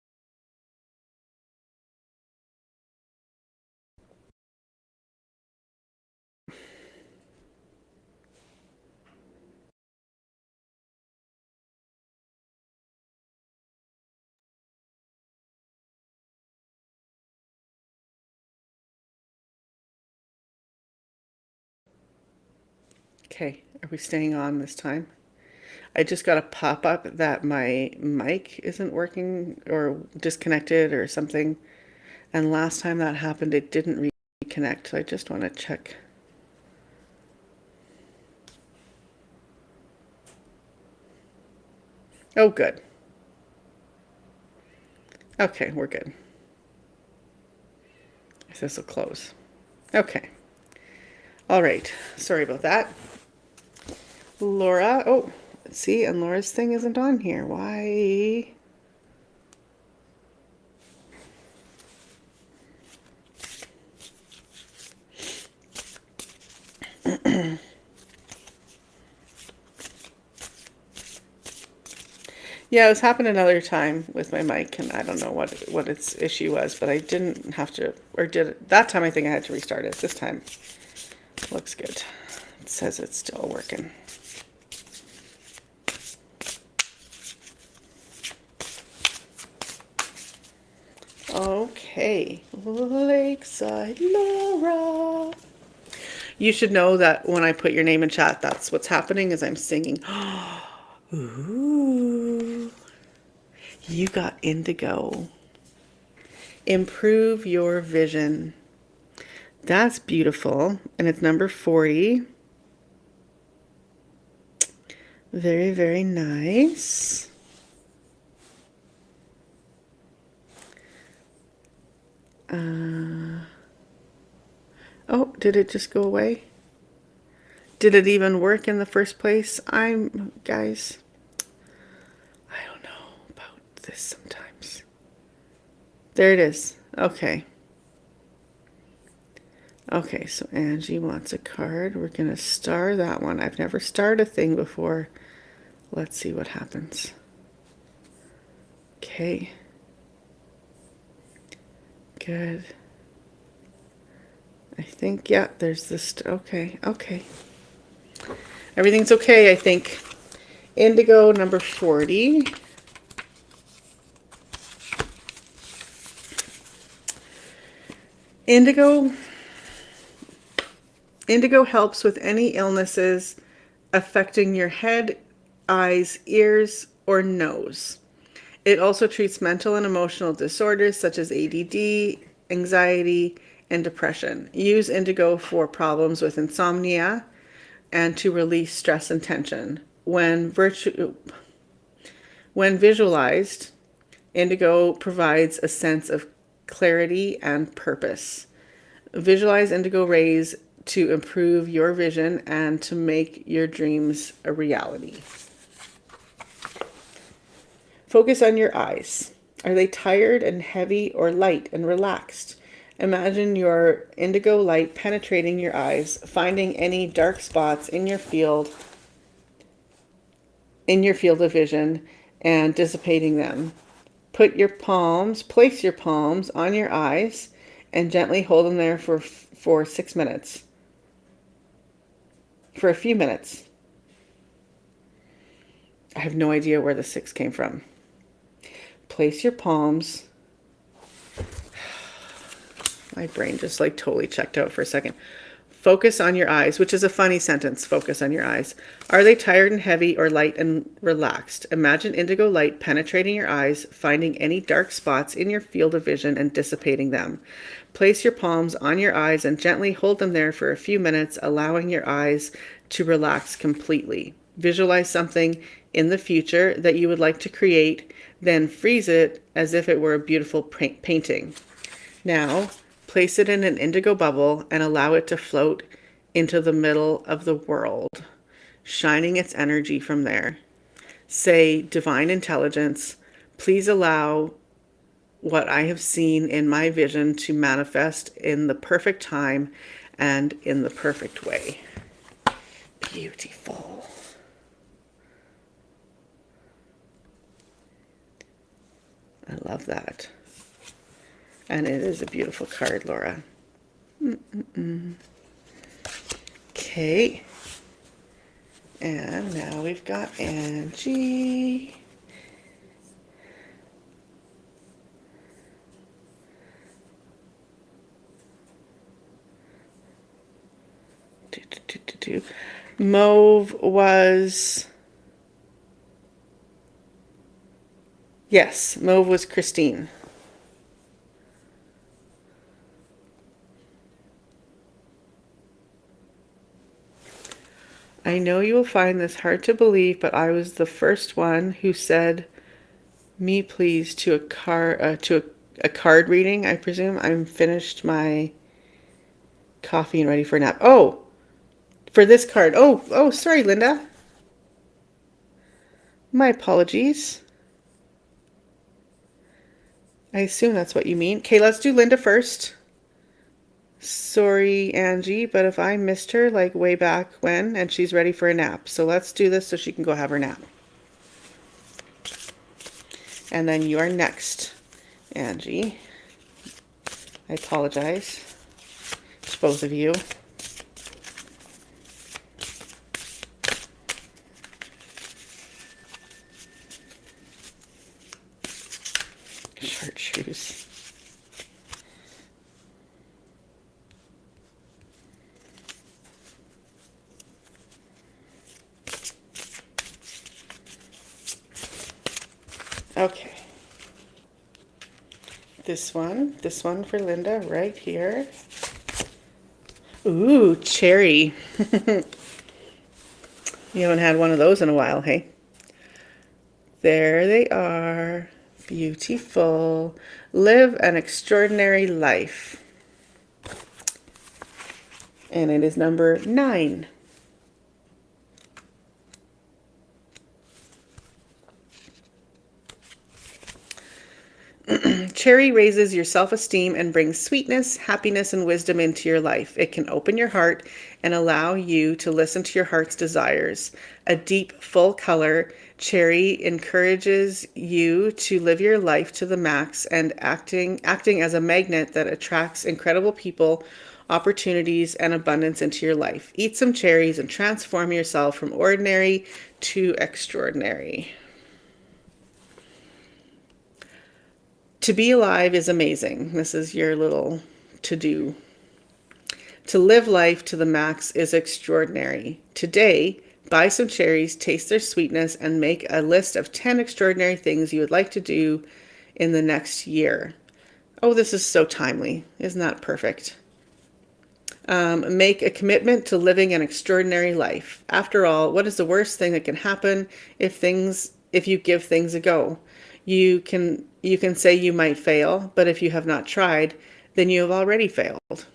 Okay, are we staying on this time? I just got a pop-up that my mic isn't working or disconnected or something. And last time that happened, it didn't reconnect. So I just want to check. Oh, good. Okay, we're good. This will close. Okay. All right. Sorry about that. Laura. Oh, see, and Laura's thing isn't on here. Why? Yeah, it was happened another time with my mic, and I don't know what its issue was, but I didn't have to, or did it? That time I think I had to restart it. This time looks good. It says it's still working. Okay, Lakeside Laura. You should know that when I put your name in chat, that's what's happening is I'm singing. Ooh, you got indigo. Improve your vision. That's beautiful. And it's number 40. Very, very nice. Oh, did it just go away? Did it even work in the first place? Guys, I don't know about this sometimes. There it is. Okay. Okay, so Angie wants a card. We're going to star that one. I've never starred a thing before. Let's see what happens. Okay. Good. I think, yeah, there's this. Okay, okay. Everything's okay, I think. Indigo number 40. Indigo helps with any illnesses affecting your head, eyes, ears, or nose. It also treats mental and emotional disorders such as ADD, anxiety, and depression. Use indigo for problems with insomnia and to release stress and tension. When visualized, indigo provides a sense of clarity and purpose. Visualize indigo rays to improve your vision and to make your dreams a reality. Focus on your eyes. Are they tired and heavy or light and relaxed? Imagine your indigo light penetrating your eyes, finding any dark spots in your field of vision and dissipating them. Place your palms on your eyes and gently hold them there for 6 minutes. For a few minutes. I have no idea where the 6 came from. Place your palms. My brain just like totally checked out for a second. Focus on your eyes, which is a funny sentence, focus on your eyes. Are they tired and heavy or light and relaxed? Imagine indigo light penetrating your eyes, finding any dark spots in your field of vision and dissipating them. Place your palms on your eyes and gently hold them there for a few minutes, allowing your eyes to relax completely. Visualize something in the future that you would like to create, then freeze it as if it were a beautiful painting. Now, place it in an indigo bubble and allow it to float into the middle of the world, shining its energy from there. Say, Divine Intelligence, please allow what I have seen in my vision to manifest in the perfect time and in the perfect way. Beautiful. I love that. And it is a beautiful card, Laura. Okay. And now we've got Angie. Mauve was... Yes, Mauve was Christine. I know you will find this hard to believe, but I was the first one who said, "Me, please," to a card reading. I presume I'm finished my coffee and ready for a nap. Oh, for this card. Oh, sorry, Linda. My apologies. I assume that's what you mean. Okay, let's do Linda first. Sorry, Angie, but if I missed her like way back when and she's ready for a nap. So let's do this so she can go have her nap. And then you are next, Angie. I apologize to both of you. Chartreuse. Okay. This one for Linda right here. Ooh, cherry. You haven't had one of those in a while, hey? There they are. Beautiful. Live an extraordinary life. And it is number 9. Cherry raises your self-esteem and brings sweetness, happiness, and wisdom into your life. It can open your heart and allow you to listen to your heart's desires. A deep, full color, cherry encourages you to live your life to the max and acting as a magnet that attracts incredible people, opportunities, and abundance into your life. Eat some cherries and transform yourself from ordinary to extraordinary. To be alive is amazing. This is your little to-do. To live life to the max is extraordinary. Today, buy some cherries, taste their sweetness, and make a list of 10 extraordinary things you would like to do in the next year. Oh, this is so timely. Isn't that perfect? Make a commitment to living an extraordinary life. After all, what is the worst thing that can happen if you give things a go? You can say you might fail, but if you have not tried, then you have already failed.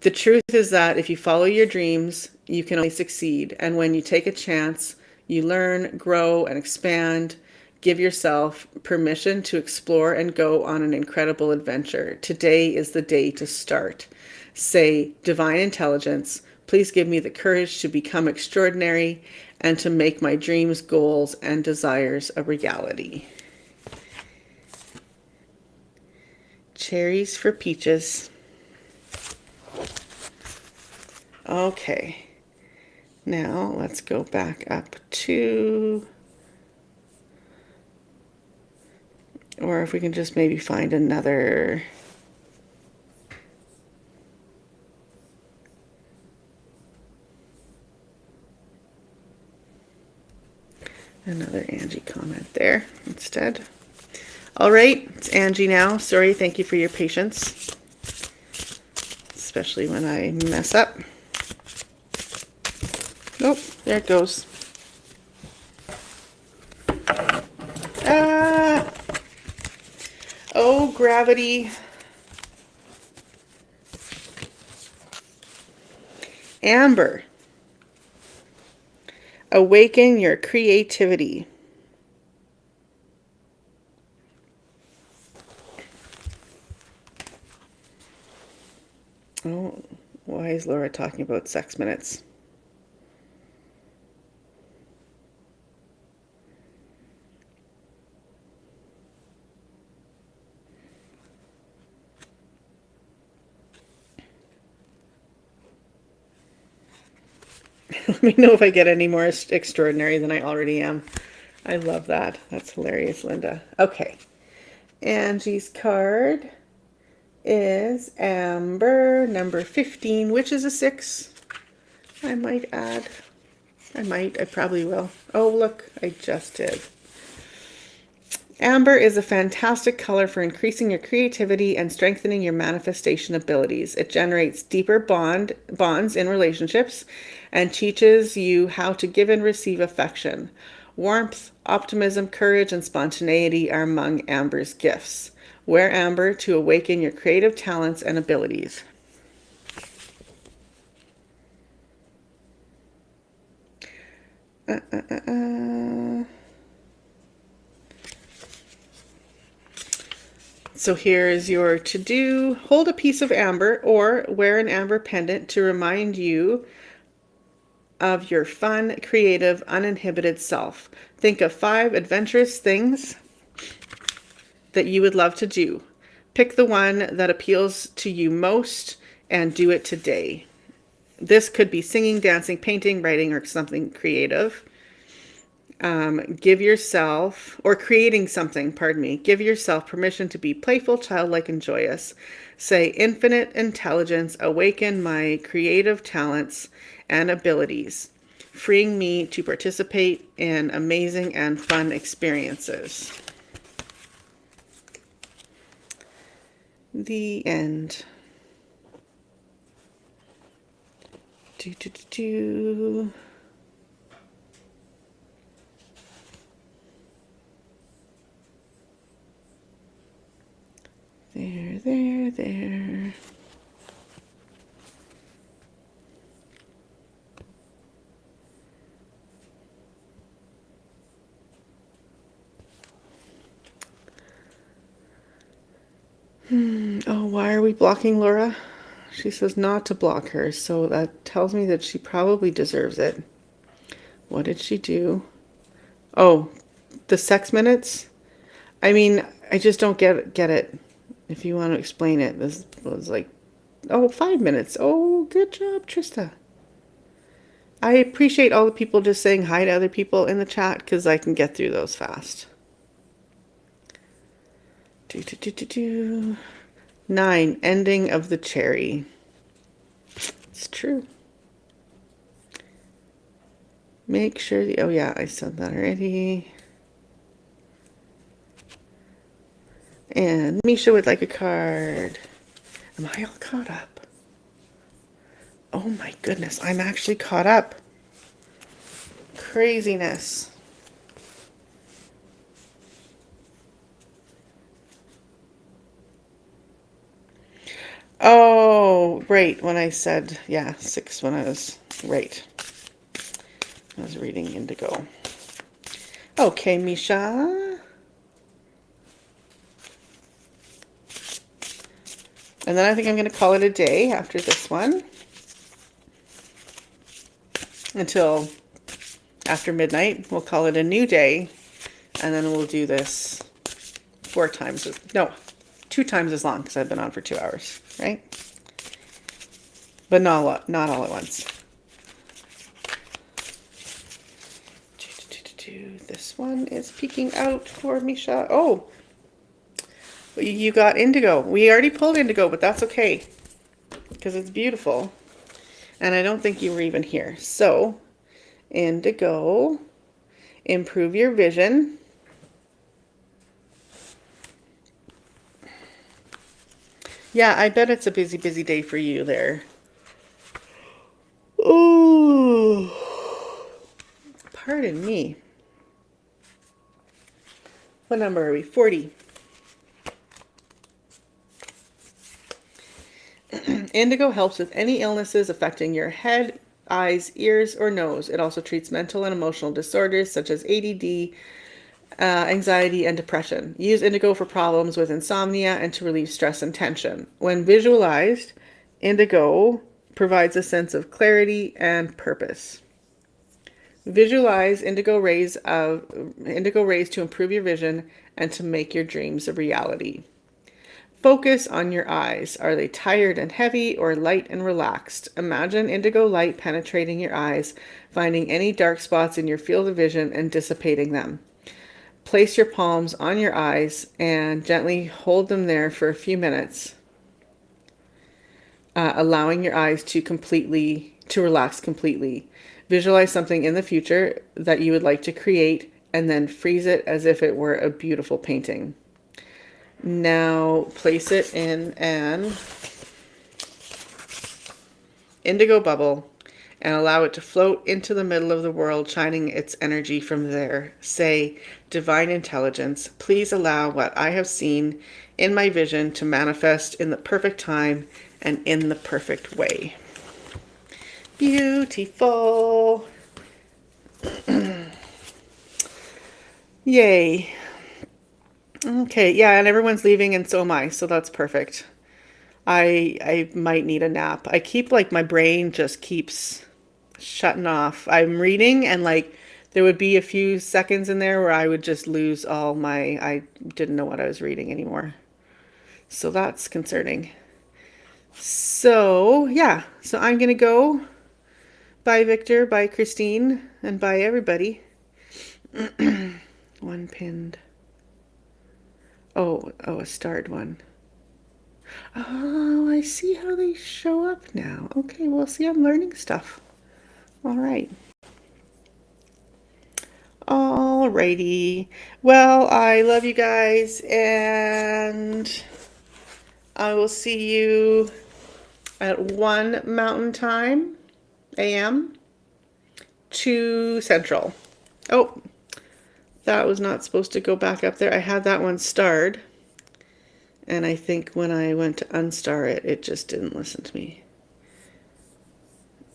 The truth is that if you follow your dreams, you can only succeed. And when you take a chance, you learn, grow, and expand. Give yourself permission to explore and go on an incredible adventure. Today is the day to start. Say, Divine Intelligence, please give me the courage to become extraordinary and to make my dreams, goals, and desires a reality. Cherries for peaches. Okay. Now let's go back up to, or if we can just maybe find another. there instead. All right, it's Angie now. Sorry, thank you for your patience, especially when I mess up. Nope, there it goes. Ah! Oh, gravity. Amber. Awaken your creativity. Oh, why is Laura talking about sex minutes? Let me know if I get any more extraordinary than I already am. I love that. That's hilarious, Linda. Okay. Angie's card is Amber, number 15, which is a 6. I might add. I probably will. Oh, look, I just did. Amber is a fantastic color for increasing your creativity and strengthening your manifestation abilities. It generates deeper bonds in relationships and teaches you how to give and receive affection. Warmth, optimism, courage, and spontaneity are among Amber's gifts. Wear amber to awaken your creative talents and abilities. So here is your to-do. Hold a piece of amber or wear an amber pendant to remind you of your fun, creative, uninhibited self. Think of 5 adventurous things that you would love to do. Pick the one that appeals to you most and do it today. This could be singing, dancing, painting, writing, or something creative. Give yourself, or creating something, pardon me, give yourself permission to be playful, childlike, and joyous. Say, infinite intelligence, awaken my creative talents and abilities, freeing me to participate in amazing and fun experiences. The end. There. Oh, why are we blocking Laura? She says not to block her, so that tells me that she probably deserves it. What did she do? Oh, the sex minutes? I mean, I just don't get it. If you want to explain it, this was like, oh, 5 minutes. Oh, good job, Trista. I appreciate all the people just saying hi to other people in the chat because I can get through those fast. 9, ending of the cherry. It's true. Make sure oh yeah, I said that already. And Misha would like a card. Am I all caught up? Oh my goodness, I'm actually caught up. Craziness. Oh, right, when I said, yeah, 6 when I was, right. I was reading Indigo. Okay, Misha. And then I think I'm going to call it a day after this one. Until after midnight. We'll call it a new day. And then we'll do this 2 times as long because I've been on for 2 hours, right? But not all at once. This one is peeking out for Misha. Oh, you got Indigo. We already pulled Indigo, but that's okay because it's beautiful. And I don't think you were even here. So, Indigo, improve your vision. Yeah, I bet it's a busy, busy day for you there. Oh, pardon me. What number are we? 40. Indigo helps with any illnesses affecting your head, eyes, ears, or nose. It also treats mental and emotional disorders such as ADD, anxiety, and depression. Use indigo for problems with insomnia and to relieve stress and tension. When visualized, indigo provides a sense of clarity and purpose. Visualize indigo rays to improve your vision and to make your dreams a reality. Focus on your eyes. Are they tired and heavy or light and relaxed? Imagine indigo light penetrating your eyes, finding any dark spots in your field of vision and dissipating them. Place your palms on your eyes and gently hold them there for a few minutes, allowing your eyes to relax completely. Visualize something in the future that you would like to create and then freeze it as if it were a beautiful painting. Now place it in an indigo bubble and allow it to float into the middle of the world, shining its energy from there. Say, Divine Intelligence, please allow what I have seen in my vision to manifest in the perfect time and in the perfect way. Beautiful. Yay. Okay, yeah, and everyone's leaving and so am I, so that's perfect. I might need a nap. I keep like my brain just keeps shutting off. I'm reading and like there would be a few seconds in there where I would just lose I didn't know what I was reading anymore. So that's concerning. So, yeah. So I'm going to go. Bye, Victor. Bye, Christine. And bye, everybody. One pinned. Oh, a starred one. Oh, I see how they show up now. Okay, well, see, I'm learning stuff. All right. Alrighty. Well, I love you guys, and I will see you at 1 Mountain Time, AM, 2 Central. Oh, that was not supposed to go back up there. I had that one starred, and I think when I went to unstar it, it just didn't listen to me.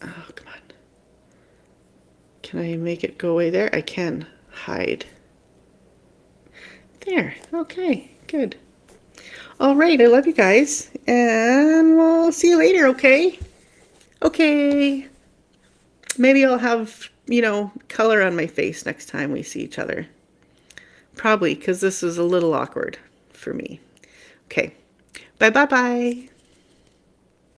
Oh, come on. Can I make it go away there? I can. Hide. There. Okay, good. All right, I love you guys, and we'll see you later, okay? Okay. Maybe I'll have, color on my face next time we see each other. Probably, because this is a little awkward for me. Okay. Bye, bye, bye.